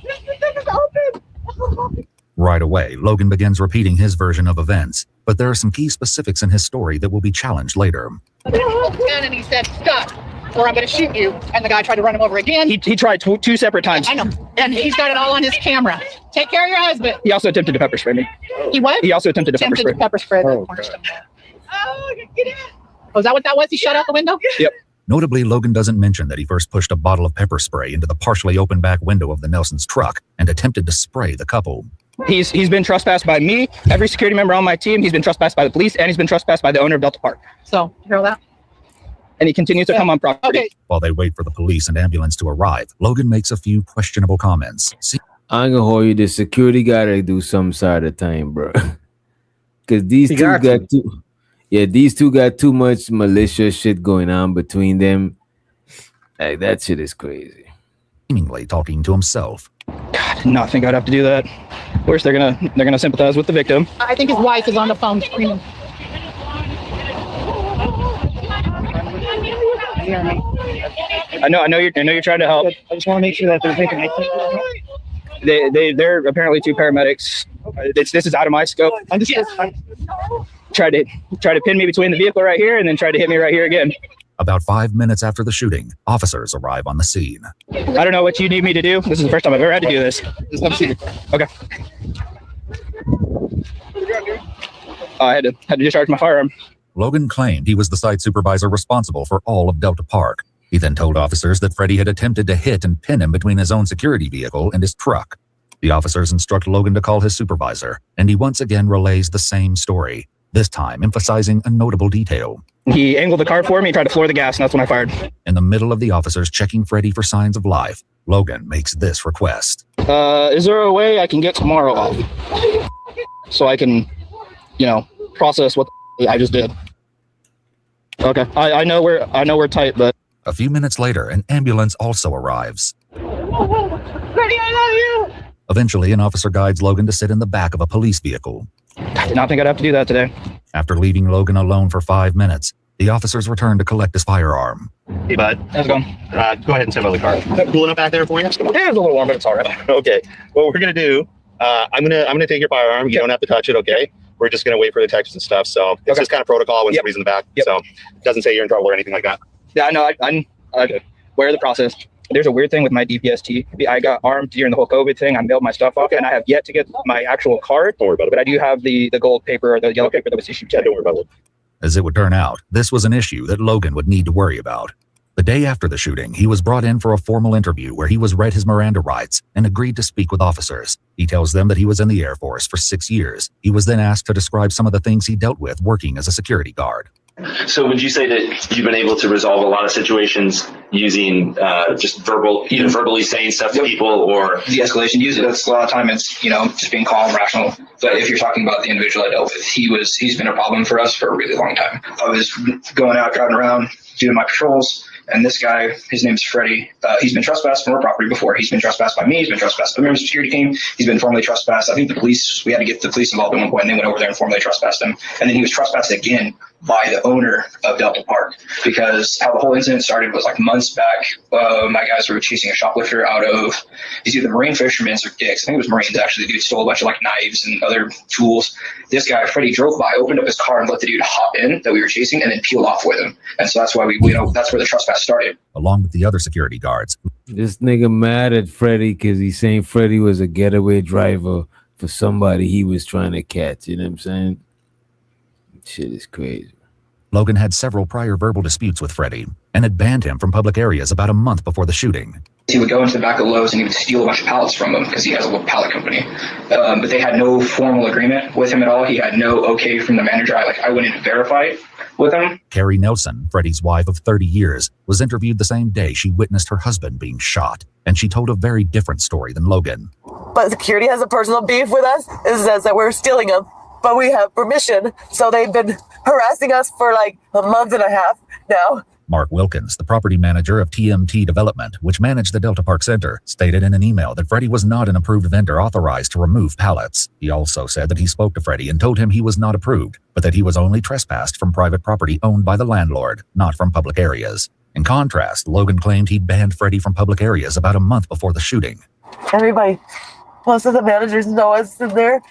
This is open. Right away, Logan begins repeating his version of events, but there are some key specifics in his story that will be challenged later. And he said, "Stop, or I'm going to shoot you." And the guy tried to run him over again. He tried 2 separate times. I know, and he's got it all on his camera. Take care of your husband. He also attempted to pepper spray me. He what? He also attempted to pepper spray. Pepper spray. Oh, get in. Oh, is that what that was? He shot out the window? Yep. Notably, Logan doesn't mention that he first pushed a bottle of pepper spray into the partially open back window of the Nelson's truck and attempted to spray the couple. He's been trespassed by me, every security member on my team. He's been trespassed by the police, and he's been trespassed by the owner of Delta Park. So, you hear that? And he continues to come on property. Okay. While they wait for the police and ambulance to arrive, Logan makes a few questionable comments. I ain't gonna hold you. The security gotta do some side of time, bro. Because these He two got got too. Yeah, these two got too much malicious shit going on between them. Like that shit is crazy. Seemingly talking to himself. God, did not think I'd have to do that. Of course, they're gonna sympathize with the victim. I think his wife is on the phone screaming. I know you're trying to help. I just want to make sure that they're taking They're apparently 2 paramedics. This is out of my scope. Tried to pin me between the vehicle right here, and then tried to hit me right here again. About 5 minutes after the shooting, officers arrive on the scene. I don't know what you need me to do. This is the first time I've ever had to do this. Okay. I had to discharge my firearm. Logan claimed he was the site supervisor responsible for all of Delta Park. He then told officers that Freddie had attempted to hit and pin him between his own security vehicle and his truck. The officers instruct Logan to call his supervisor, and he once again relays the same story, this time emphasizing a notable detail. He angled the car for me, tried to floor the gas, and that's when I fired. In the middle of the officers checking Freddie for signs of life, Logan makes this request. Is there a way I can get tomorrow off? So I can, process what I just did. Okay. I know we're tight, but A few minutes later, an ambulance also arrives. Freddie, I love you. Eventually, an officer guides Logan to sit in the back of a police vehicle. I did not think I'd have to do that today. After leaving Logan alone for 5 minutes, the officers return to collect his firearm. Hey, bud. How's it going? Go ahead and sit by the car. Cooling up back there for you? Yeah, it's a little warm, but it's all right. Okay. What we're gonna do? I'm gonna take your firearm. You don't have to touch it. Okay. We're just gonna wait for detectives and stuff. So it's just kind of protocol when somebody's in the back. So it doesn't say you're in trouble or anything like that. Yeah, I know. I'm aware of the process. There's a weird thing with my DPST. I got armed during the whole COVID thing. I mailed my stuff off, and I have yet to get my actual card. Don't worry about it. But I do have the gold paper or the yellow paper that was issued today. Don't worry about it. As it would turn out, this was an issue that Logan would need to worry about. The day after the shooting, he was brought in for a formal interview where he was read his Miranda rights and agreed to speak with officers. He tells them that he was in the Air Force for 6 years. He was then asked to describe some of the things he dealt with working as a security guard. So would you say that you've been able to resolve a lot of situations using just either verbally saying stuff to people or De-escalation? Usually that's a lot of time it's, just being calm, rational. But if you're talking about the individual I dealt with, he's been a problem for us for a really long time. I was going out, driving around, doing my patrols. And this guy, his name's Freddie. He's been trespassed from our property before. He's been trespassed by me. He's been trespassed by the security team. He's been formally trespassed. I think the police, we had to get the police involved at one point, and they went over there and formally trespassed him. And then he was trespassed again by the owner of Delta Park, because how the whole incident started was like months back. My guys were chasing a shoplifter out of, he's either Marine fishermen's or Dick's. I think it was Marines actually. The dude stole a bunch of like knives and other tools. This guy, Freddie, drove by, opened up his car and let the dude hop in that we were chasing and then peel off with him. And so that's why that's where the trespass started. Along with the other security guards. This nigga mad at Freddie because he's saying Freddie was a getaway driver for somebody he was trying to catch. You know what I'm saying? Shit is crazy. Logan had several prior verbal disputes with Freddie and had banned him from public areas about a month before the shooting. He would go into the back of Lowe's and he would steal a bunch of pallets from them because he has a little pallet company. But they had no formal agreement with him at all. He had no okay from the manager. I went in to verify it with him. Carrie Nelson, Freddie's wife of 30 years, was interviewed the same day she witnessed her husband being shot, and she told a very different story than Logan. But security has a personal beef with us. It says that we're stealing them, but we have permission. So they've been harassing us for like a month and a half now. Mark Wilkins, the property manager of TMT Development, which managed the Delta Park Center, stated in an email that Freddie was not an approved vendor authorized to remove pallets. He also said that he spoke to Freddie and told him he was not approved, but that he was only trespassed from private property owned by the landlord, not from public areas. In contrast, Logan claimed he'd banned Freddie from public areas about a month before the shooting. Everybody, most of the managers know us in there.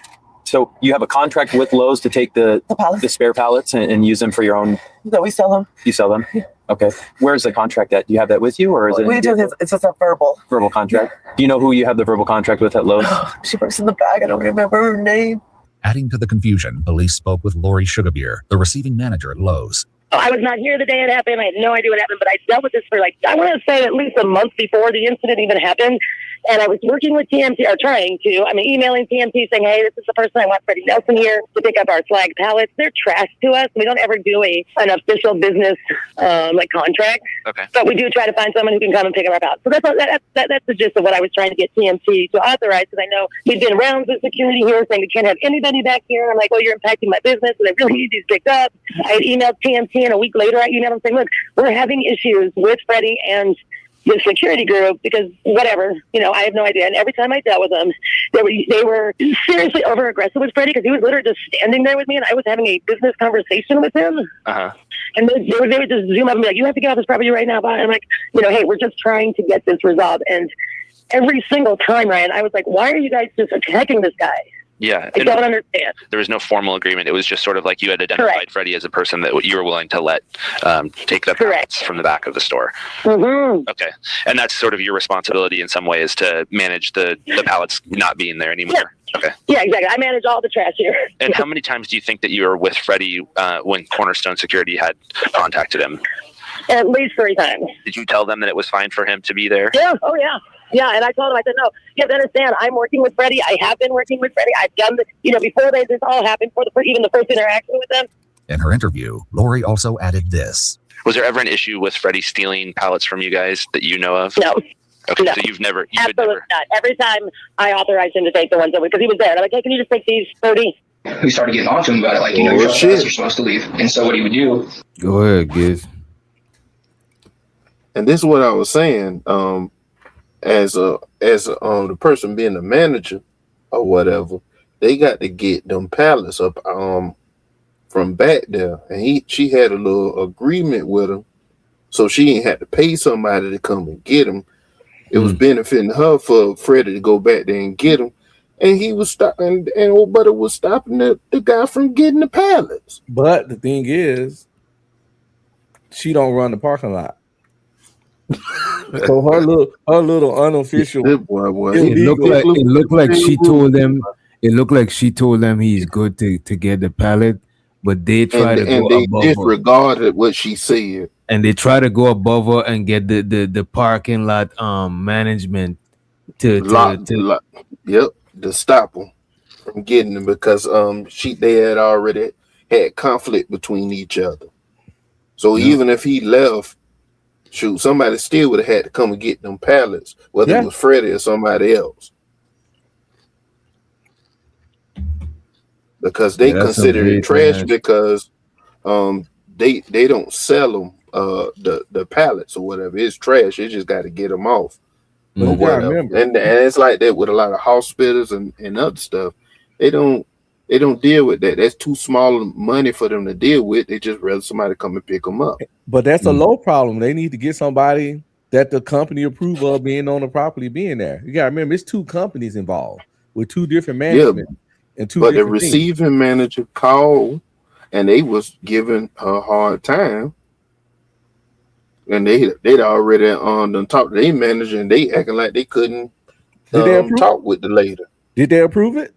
So you have a contract with Lowe's to take the spare pallets and use them for your own? No, we sell them. You sell them? Okay. Where's the contract at? Do you have that with you, or is it? We do. It's just a verbal. Verbal contract. Yeah. Do you know who you have the verbal contract with at Lowe's? She works in the back. I don't remember her name. Adding to the confusion, police spoke with Lori Sugarbeer, the receiving manager at Lowe's. I was not here the day it happened. I had no idea what happened, but I dealt with this for I want to say at least a month before the incident even happened. And I was working with TMT, or trying to. Emailing TMT saying, hey, this is the person I want Freddie Nelson here to pick up our flag pallets. They're trash to us. We don't ever do an official business contract. Okay. But we do try to find someone who can come and pick up our pallets. So that's the gist of what I was trying to get TMT to authorize, because I know we've been rounds with security here saying we can't have anybody back here. And I'm like, well, you're impacting my business, and I really need these picked up. I had emailed TMT, and a week later I emailed them saying, look, we're having issues with Freddie and the security group because whatever, I have no idea. And every time I dealt with them, they were seriously over aggressive with Freddie because he was literally just standing there with me and I was having a business conversation with him. Uh-huh. And they would just zoom up and be like, you have to get off this property right now. And I'm like, hey, we're just trying to get this resolved. And every single time, Ryan, I was like, why are you guys just attacking this guy? Yeah. I don't understand. There was no formal agreement. It was just sort of like you had identified Correct. Freddie as a person that you were willing to let take the pallets from the back of the store. Mm-hmm. Okay. And that's sort of your responsibility in some ways to manage the pallets not being there anymore. Yeah. Okay. Yeah, exactly. I manage all the trash here. And how many times do you think that you were with Freddie when Cornerstone Security had contacted him? At least 3 times. Did you tell them that it was fine for him to be there? Yeah. Oh, yeah. Yeah, and I told him, I said, no, you have to understand, I'm working with Freddie. I have been working with Freddie. I've done this, before this all happened, even the first interaction with them. In her interview, Lori also added this. Was there ever an issue with Freddie stealing pallets from you guys that you know of? No. Okay, No. so Absolutely not. Every time I authorized him to take the ones over, because he was there. And I'm like, hey, can you just take these 30? We started getting on to him about it, you're supposed to leave. And so what he would do. Go ahead, Giz. And this is what I was saying. As the person being the manager or whatever, they got to get them pallets up from back there, and she had a little agreement with him, so she ain't had to pay somebody to come and get him. It was benefiting her for Freddie to go back there and get him, and he was stopping, and old buddy was stopping the guy from getting the pallets. But the thing is, she don't run the parking lot. So her little unofficial. It looked like she told them. It looked like she told them he's good to get the pallet, but they try to go they above her. disregarded what she said. And they try to go above her and get the parking lot management to stop them from getting them because they had already had conflict between each other. So even if he left, shoot, somebody still would have had to come and get them pallets, whether it was Freddie or somebody else. Because they consider it trash because they don't sell them the pallets or whatever. It's trash. You just got to get them off. Or whatever. And it's like that with a lot of hospitals and other stuff. They don't deal with that. That's too small money for them to deal with. They just rather somebody come and pick them up. But that's a low problem. They need to get somebody that the company approve of being on the property being there. You gotta remember it's two companies involved with two different management and two but the different receiving manager called and they was giving her a hard time. And they'd already done talked to their manager and they acting like they couldn't talk with the lady. Did they approve it?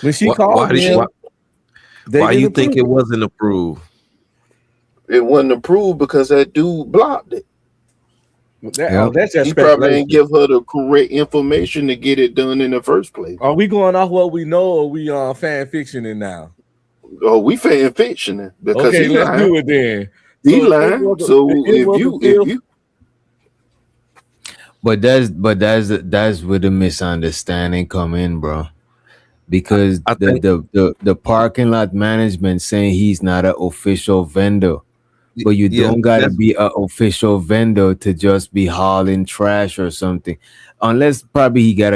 When she called why you think it wasn't approved? It wasn't approved because that dude blocked it. That's just he probably didn't give her the correct information to get it done in the first place. Are we going off what we know or we fan fictioning now? Oh, we fan fictioning because okay, he let's lying. do it then. He lying. So if you But that's where the misunderstanding come in, bro. Because the parking lot management saying he's not an official vendor, but you don't gotta be an official vendor to just be hauling trash or something, unless probably he got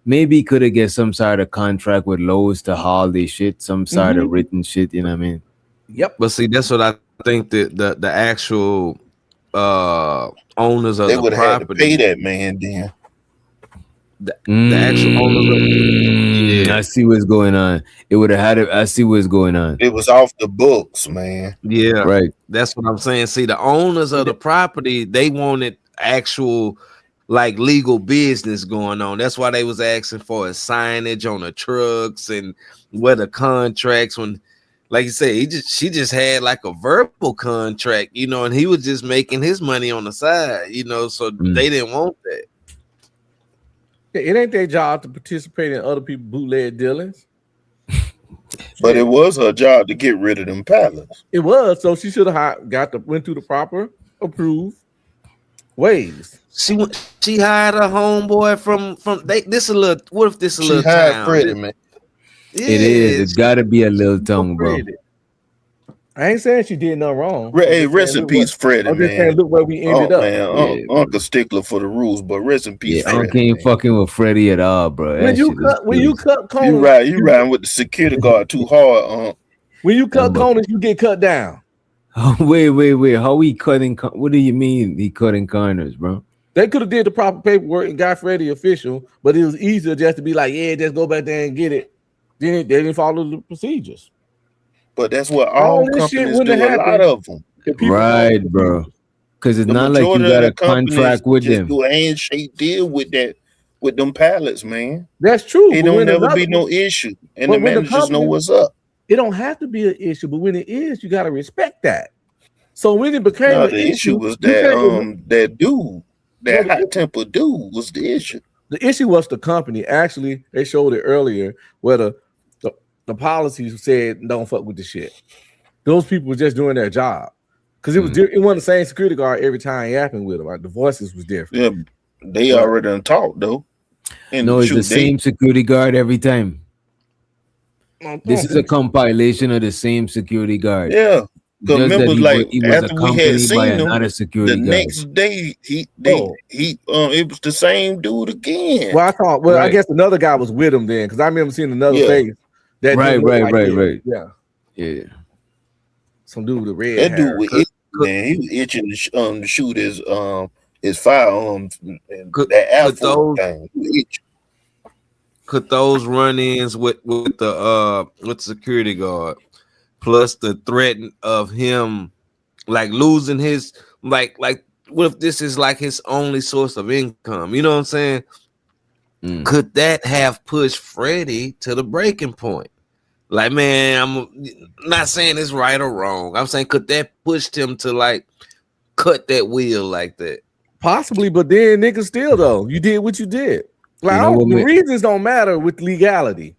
maybe he could have get some sort of contract with Lowe's to haul this shit, some sort of written shit. You know what I mean? Yep. But see, that's what I think that the actual owners of they the would have had to property, pay that man then. The actual owners. I see what's going on. It would have had it. I see what's going on. It was off the books, man. Yeah, right. That's what I'm saying. See, the owners of the property, they wanted actual like legal business going on. That's why they was asking for a signage on the trucks and where the contracts when. Like you said, she just had like a verbal contract, and he was just making his money on the side, so they didn't want that. It ain't their job to participate in other people's bootleg dealings. But it was her job to get rid of them pallets. It was, so she should have went through the proper approved ways. She hired a homeboy from this a little. What if this a little hired town? Freddie, man. It is. It's got to be a little tongue, bro. I ain't saying she did nothing wrong. Hey, rest in peace, Freddie, I'm just saying, look where we ended up. Man, Uncle stickler for the rules, but rest in peace, Freddie. Uncle ain't fucking with Freddie at all, bro. When you cut corners, you riding with the security guard too hard, When you cut corners, you get cut down. Oh, wait. How he cutting? What do you mean he cutting corners, bro? They could have did the proper paperwork and got Freddie official, but it was easier just to be like, just go back there and get it. Then they didn't follow the procedures. But that's what all companies do. A lot of them, right, bro? Because it's not like you got a contract with them. Do a handshake deal with them pallets, man. That's true. It don't never be no issue, and the managers know what's up. It don't have to be an issue, but when it is, you got to respect that. So when it became an the issue was that dude, that hot temper dude, was the issue. The issue was the company. Actually, they showed it earlier where the policies said don't fuck with the shit. Those people were just doing their job because it wasn't the same security guard every time it happened with them. Like, the voices was different. Yeah, they already done talked though. No, it's the same security guard every time. This is a compilation of the same security guard. Yeah, because remember, like he was after we had seen him, the next day it was the same dude again. Well, I guess another guy was with him then because I remember seeing another face. Right. Yeah. Some dude with a red that hair. Dude was man, he was itching to shoot his firearms and that Alpha thing. Could those run-ins with security guard plus the threat of him like losing his like what if this is like his only source of income? You know what I'm saying? Could that have pushed Freddie to the breaking point? Like, man, I'm not saying it's right or wrong. I'm saying could that pushed him to like cut that wheel like that? Possibly, but then nigga still though, you did what you did. Like the reasons don't matter with legality.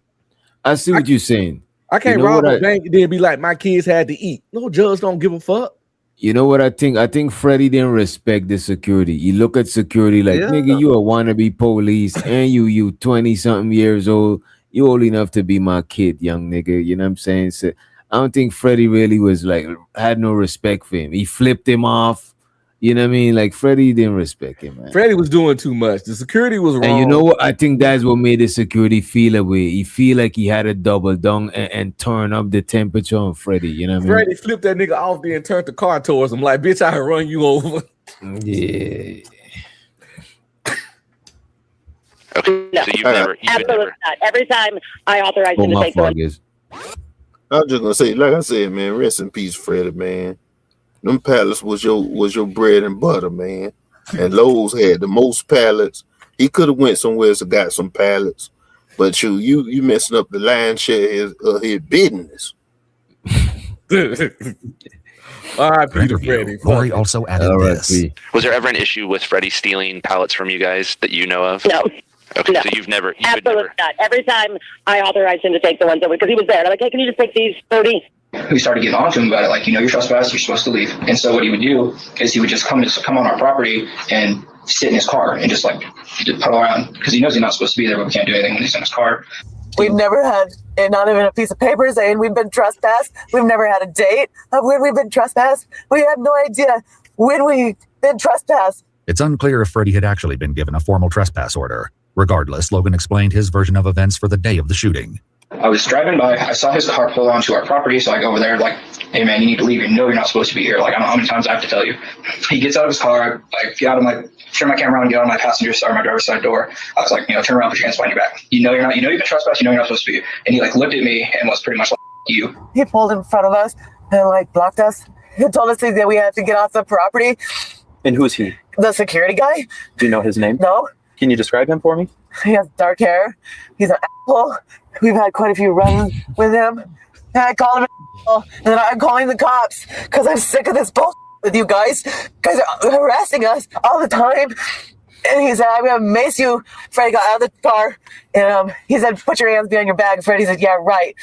I see what you're saying. I can't rob a bank and then be like, my kids had to eat. No judge don't give a fuck. You know what I think? I think Freddie didn't respect the security. You look at security like, nigga, you a wannabe police and you 20-something years old. You old enough to be my kid, young nigga. You know what I'm saying? So I don't think Freddie really was like, had no respect for him. He flipped him off. You know what I mean? Like Freddie didn't respect him, man. Freddie was doing too much. The security was wrong. And you know what? I think that's what made the security feel away. He feel like he had to double down and turn up the temperature on Freddie. You know what I mean? Freddie flipped that nigga off there and turned the car towards him. Like, bitch, I can run you over. Yeah. Okay, No, so you've never absolutely not. Every time I authorize him to take one. I was just gonna say, like I said, man, rest in peace, Freddie, man. Them pallets was your bread and butter, man. And Lowe's had the most pallets. He could have went somewhere else and got some pallets, but you messing up the lion's share of his business. All right, Peter Freddie. Lori also added this. Was there ever an issue with Freddie stealing pallets from you guys that you know of? No. Okay, No. so you've never. Absolutely not. Every time I authorize him to take the ones over, because he was there. I'm like, hey, can you just take these 30? We started getting on to him about it, like, you're trespassed, you're supposed to leave. And so what he would do is he would just come on our property and sit in his car and just like puddle around because he knows he's not supposed to be there, but we can't do anything when he's in his car. We've never had, and not even a piece of paper saying we've been trespassed. We've never had a date of when we've been trespassed. We have no idea when we've been trespassed. It's unclear if Freddie had actually been given a formal trespass order. Regardless, Logan explained his version of events for the day of the shooting. I was driving by, I saw his car pull onto our property, so I go over there like, hey man, you need to leave. You know you're not supposed to be here. Like, I don't know how many times I have to tell you. He gets out of his car, I get out, I'm like, turn my camera on and get on my passenger side, my driver's side door. I was like, turn around, put your hands behind your back. You know you've been trespassed, you know you're not supposed to be here. And he like looked at me and was pretty much like, you. He pulled in front of us and like blocked us. He told us that we had to get off the property. And who's he? The security guy. Do you know his name? No. Can you describe him for me? He has dark hair. He's an asshole. We've had quite a few runs with him. And I call him an asshole, and then I'm calling the cops because I'm sick of this bullshit with you guys. You guys are harassing us all the time. And he said, I'm going to mace you. Freddie got out of the car, and he said, put your hands behind your back. Freddie said, yeah, right.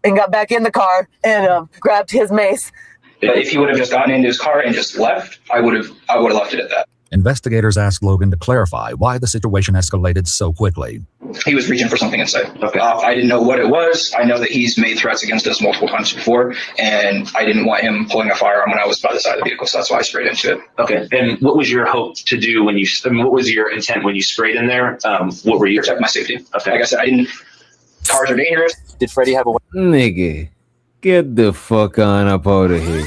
And got back in the car and grabbed his mace. If he would have just gotten into his car and just left, I would have left it at that. Investigators asked Logan to clarify why the situation escalated so quickly. He was reaching for something inside. Okay. I didn't know what it was. I know that he's made threats against us multiple times before, and I didn't want him pulling a firearm when I was by the side of the vehicle, so that's why I sprayed into it. Okay. And what was your hope to do when what was your intent when you sprayed in there? What were you? Protect my safety. Okay. Like I said, cars are dangerous. Did Freddie have a weapon? Nigga, get the fuck on up out of here.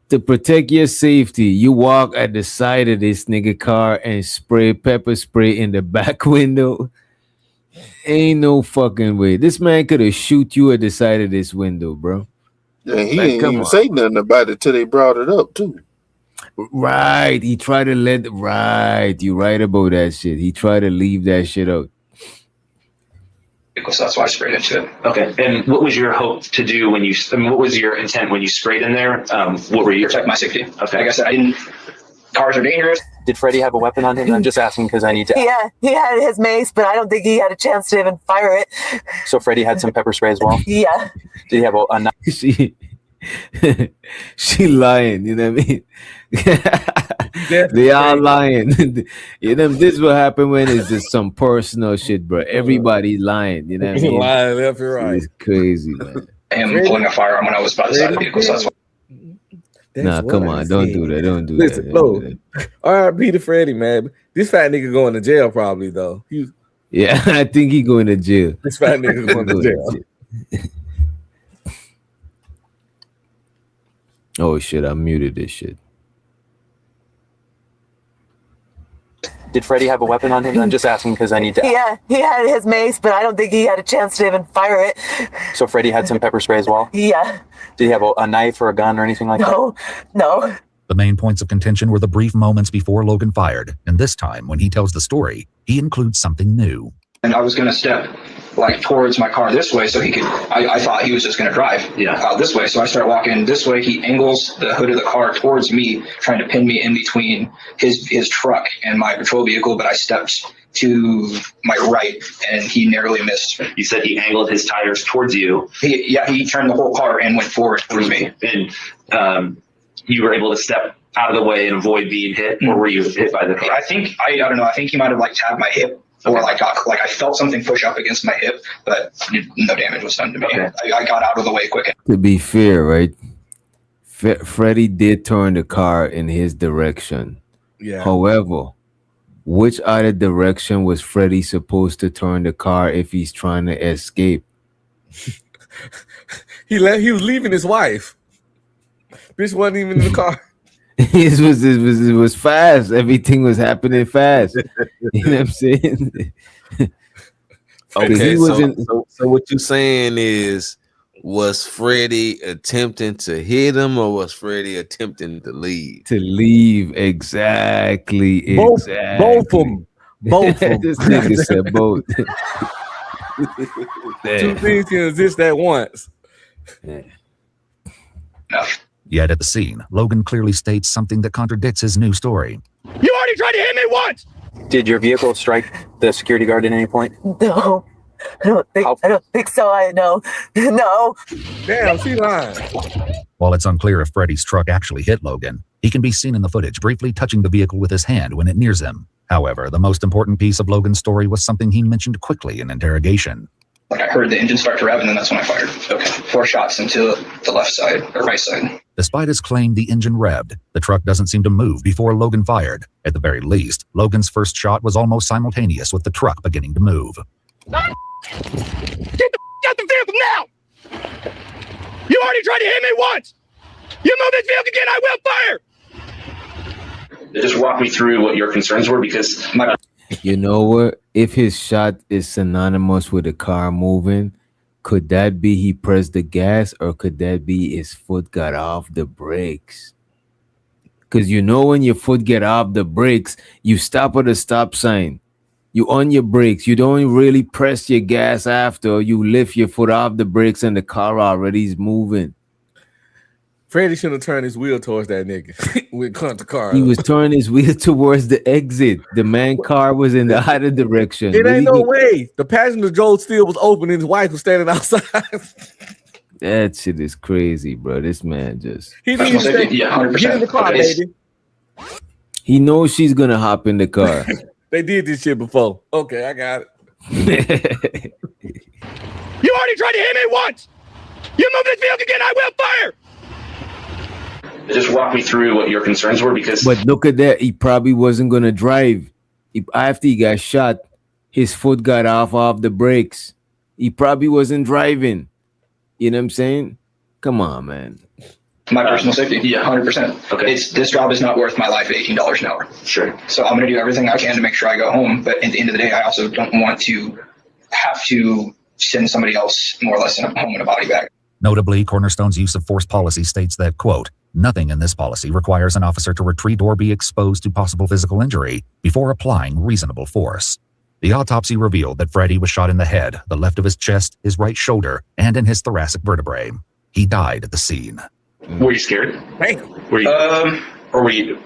To protect your safety, you walk at the side of this nigga car and spray pepper spray in the back window. Ain't no fucking way. This man could have shoot you at the side of this window, bro. And he didn't even say nothing about it till they brought it up too. Right. He tried to you right about that shit. He tried to leave that shit out. So that's why I sprayed into it. Okay. And what was your hope to do what was your intent when you sprayed in there? What were you? Protect my safety. Okay. Like I said, cars are dangerous. Did Freddie have a weapon on him? I'm just asking because I need to. Yeah, he had his mace, but I don't think he had a chance to even fire it. So Freddie had some pepper spray as well? Yeah. Did he have a knife? She lying, you know what I mean? They are lying. You know, this will happen when it's just some personal shit, bro. Everybody lying, you know what I mean? Lying left and right. It's crazy, man. Him pulling a firearm when I was by the side of the vehicle, so that's why. Nah, come on, don't do that. Don't do Listen, that. No. All right, Peter Freddie, man. This fat nigga going to jail probably though. Yeah, I think he going to jail. This fat nigga going to jail. Oh shit, I muted this shit. Did Freddie have a weapon on him? I'm just asking because I need to. Yeah, he had his mace, but I don't think he had a chance to even fire it. So Freddie had some pepper spray as well? Yeah. Did he have a knife or a gun or anything like that? No. The main points of contention were the brief moments before Logan fired, and this time, when he tells the story, he includes something new. And I was going to step like towards my car this way so he could, I thought he was just going to drive out this way. So I start walking this way. He angles the hood of the car towards me, trying to pin me in between his truck and my patrol vehicle, but I stepped to my right and he narrowly missed. You said he angled his tires towards you. He turned the whole car and went forward towards me. And you were able to step out of the way and avoid being hit, or were you hit by the car? I think, I don't know, I think he might have like tapped my hip, or like I felt something push up against my hip, but no damage was done to me. I got out of the way quick. To be fair, right? Freddie did turn the car in his direction. Yeah. However, which other direction was Freddie supposed to turn the car if he's trying to escape? He was leaving his wife. Bitch wasn't even in the car. It was fast. Everything was happening fast. You know what I'm saying? Okay, so what you saying is, was Freddie attempting to hit him, or was Freddie attempting to leave? To leave, exactly. Both of them. Both of them. This nigga said both. Two things can exist at once. Yet at the scene, Logan clearly states something that contradicts his new story. You already tried to hit me once. Did your vehicle strike the security guard at any point? No, I don't think so. No. Damn, she lying. While it's unclear if Freddie's truck actually hit Logan, he can be seen in the footage briefly touching the vehicle with his hand when it nears him. However, the most important piece of Logan's story was something he mentioned quickly in interrogation. Like I heard the engine start to rev, and then that's when I fired. Okay, 4 shots into the left side or right side. Despite his claim the engine revved, the truck doesn't seem to move before Logan fired. At the very least, Logan's first shot was almost simultaneous with the truck beginning to move. Get the out the vehicle now! You already tried to hit me once. You move this vehicle again, I will fire. Just walk me through what your concerns were, because You know what? If his shot is synonymous with the car moving, could that be he pressed the gas, or could that be his foot got off the brakes? Because you know when your foot get off the brakes, you stop at a stop sign. You on your brakes. You don't really press your gas after. You lift your foot off the brakes and the car already is moving. Freddie should have turned his wheel towards that nigga. With the car. He was turning his wheel towards the exit. The man car was in the other direction. It ain't no way. The passenger door still was open and his wife was standing outside. That shit is crazy, bro. This man just... He needs to stay. Yeah, 100%. Get in the car, baby. He knows she's gonna hop in the car. They did this shit before. Okay, I got it. You already tried to hit me once. You move this vehicle again, I will fire. just walk me through what your concerns were, because. But look at that. He probably wasn't gonna drive. After he got shot, his foot got off the brakes. He probably wasn't driving. You know what I'm saying? Come on, man. My personal safety, yeah, 100%. Okay. This job is not worth my life at $18 an hour. Sure. So I'm going to do everything I can to make sure I go home. But at the end of the day, I also don't want to have to send somebody else more or less home in a body bag. Notably, Cornerstone's use of force policy states that, quote, nothing in this policy requires an officer to retreat or be exposed to possible physical injury before applying reasonable force. The autopsy revealed that Freddie was shot in the head, the left of his chest, his right shoulder, and in his thoracic vertebrae. He died at the scene. Were you scared? Were you? Or were you?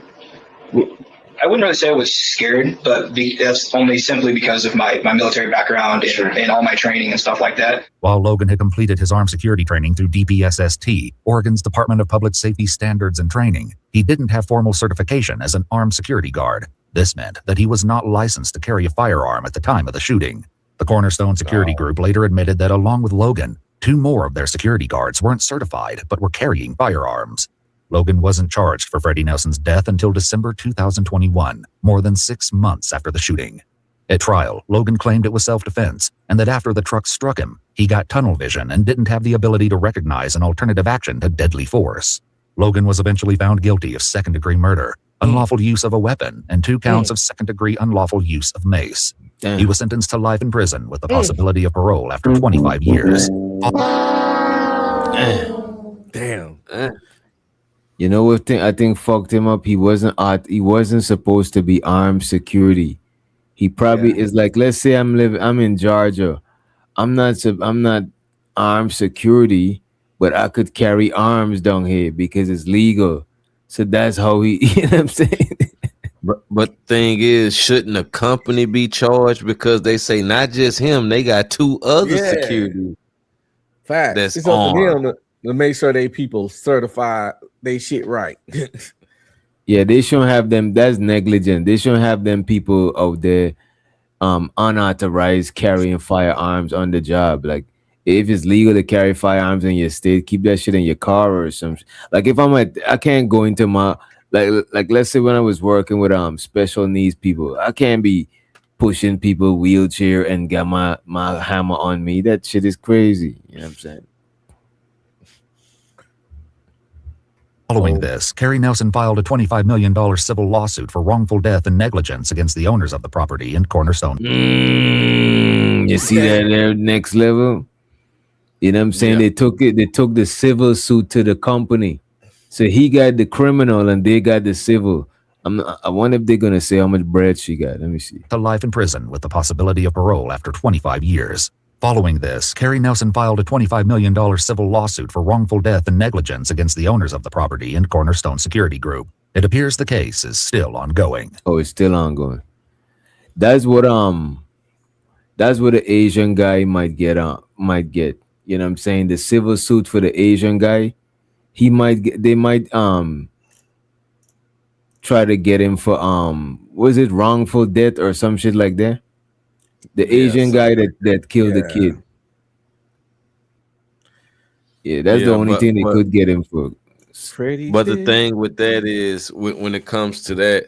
I wouldn't really say I was scared, but that's only simply because of my military background and all my training and stuff like that. While Logan had completed his armed security training through DPSST, Oregon's Department of Public Safety Standards and Training, he didn't have formal certification as an armed security guard. This meant that he was not licensed to carry a firearm at the time of the shooting. The Cornerstone Security Group later admitted that along with Logan, 2 more of their security guards weren't certified but were carrying firearms. Logan wasn't charged for Freddie Nelson's death until December 2021, more than 6 months after the shooting. At trial, Logan claimed it was self-defense and that after the truck struck him, he got tunnel vision and didn't have the ability to recognize an alternative action to deadly force. Logan was eventually found guilty of second-degree murder, unlawful use of a weapon, and 2 counts of second-degry unlawful use of mace. He was sentenced to life in prison with the possibility of parole after 25 years. Damn. You know what I think fucked him up? He wasn't supposed to be armed security. He probably is like, let's say I'm in Georgia. I'm not armed security, but I could carry arms down here because it's legal. So that's how he, you know what I'm saying? But thing is, shouldn't a company be charged because they say not just him, they got 2 other Yeah. security Facts. that's It's up to armed. them to make sure they people certify they shit right. Yeah, they shouldn't have them. That's negligent. They shouldn't have them people out there unauthorized carrying firearms on the job. Like if it's legal to carry firearms in your state, keep that shit in your car or something. Like if I can't go into my like let's say when I was working with special needs people, I can't be pushing people wheelchair and got my hammer on me. That shit is crazy. You know what I'm saying? Following this, Carrie Nelson filed a $25 million civil lawsuit for wrongful death and negligence against the owners of the property in Cornerstone. You see that there next level? You know what I'm saying? They took the civil suit to the company. So he got the criminal and they got the civil. I wonder if they're gonna say how much bread she got. Let me see. To life in prison with the possibility of parole after 25 years. Following this, Carrie Nelson filed a $25 million civil lawsuit for wrongful death and negligence against the owners of the property and Cornerstone Security Group. It appears the case is still ongoing. Oh, it's still ongoing. That's what the Asian guy might get. You know what I'm saying? The civil suit for the Asian guy, they might try to get him for was it wrongful death or some shit like that? The Asian guy that killed the kid. Yeah, that's the only thing they could get him for. But the thing with that is when it comes to that,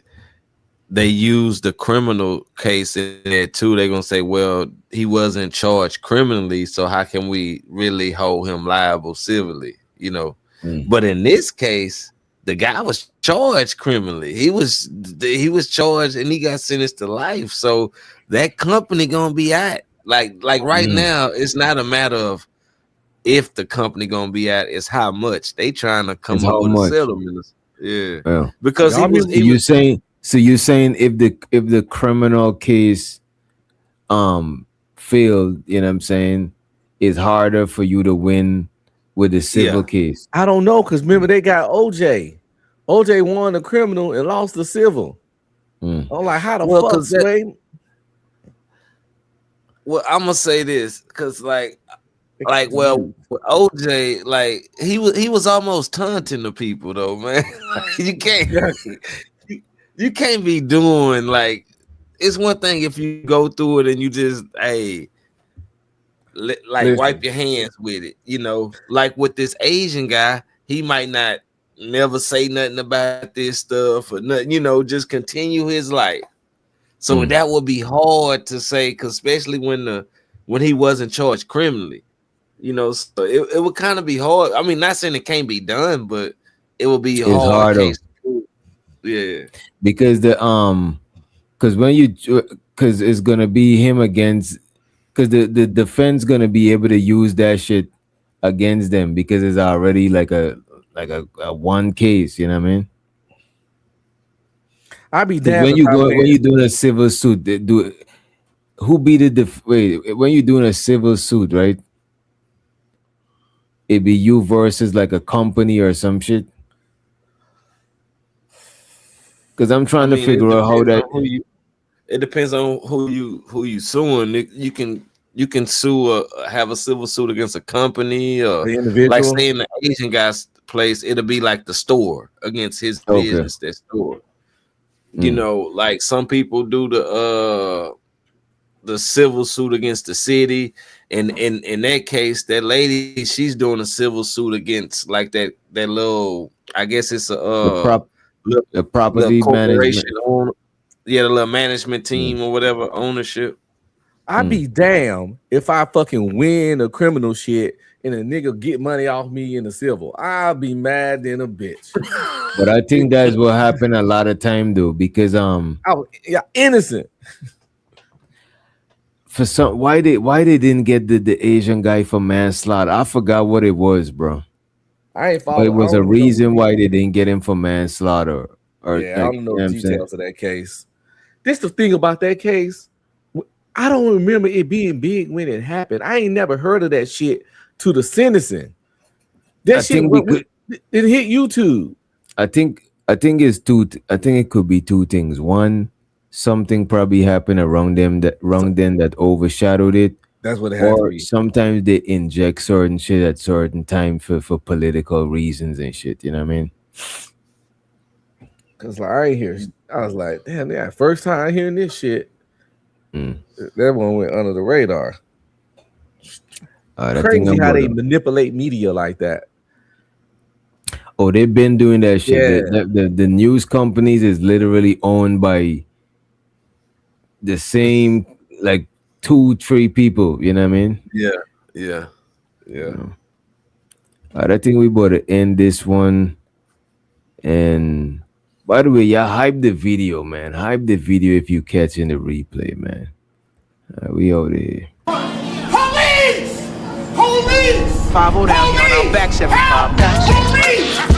they use the criminal case in there too. They're gonna say, well, he wasn't charged criminally, so how can we really hold him liable civilly? You know. But in this case, the guy was charged criminally. He was charged and he got sentenced to life. So that company gonna be out. Like right now, it's not a matter of if the company gonna be out, it's how much they trying to come up with a settlement. Yeah. Because you're saying if the criminal case failed, you know what I'm saying, it's harder for you to win with the civil case. I don't know, because remember they got OJ. OJ won the criminal and lost the civil. I'm like, how the fuck, Sway? Well, I'm gonna say this because with OJ, like he was almost taunting the people though, man. you can't be doing like, it's one thing if you go through it and you just wipe your hands with it, you know. Like with this Asian guy, he might not never say nothing about this stuff or nothing, you know, just continue his life. So that would be hard to say, because especially when he wasn't charged criminally, you know. So it would kind of be hard. I mean, not saying it can't be done, but it would be a hard case. Yeah, because because it's gonna be him against, because the defense gonna be able to use that shit against them because it's already like a one case. You know what I mean? I'd be damned when you're doing a civil suit, who be when you're doing a civil suit, right? It be you versus like a company or some shit. Because I'm trying to figure out how that. It depends on who you suing. You can sue have a civil suit against a company or like say in the Asian guy's place, it'll be like the store against his business, that store. You know, like some people do the civil suit against the city, and in that case, that lady, she's doing a civil suit against like that little, I guess it's the property management. The little management team or whatever, ownership. I'd be damned if I fucking win a criminal shit and a nigga get money off me in the civil. I'll be mad than a bitch. But I think that's what happened a lot of time though, because innocent. For some why they didn't get the Asian guy for manslaughter. I forgot what it was, bro. I ain't following. But it was a reason why they didn't get him for manslaughter. Or I don't know the details of that case. This the thing about that case. I don't remember it being big when it happened. I ain't never heard of that shit to the sentencing. That shit it hit YouTube. I think it's two. I think it could be two things. One, something probably happened around then that overshadowed it. That's what it had to be. Sometimes they inject certain shit at certain time for political reasons and shit. You know what I mean? Cause like I ain't hear. I was like, damn, yeah. First time hearing this shit. That one went under the radar. Crazy how they manipulate media like that. Oh, they've been doing that shit. Yeah. The news companies is literally owned by the same like 2-3 people. You know what I mean? Yeah. All right, I think we better end this one. And by the way, y'all hype the video, man. Hype the video if you catch in the replay, man. We out here. Police! Police! 5-0 down, y'all. Now back 75. Police!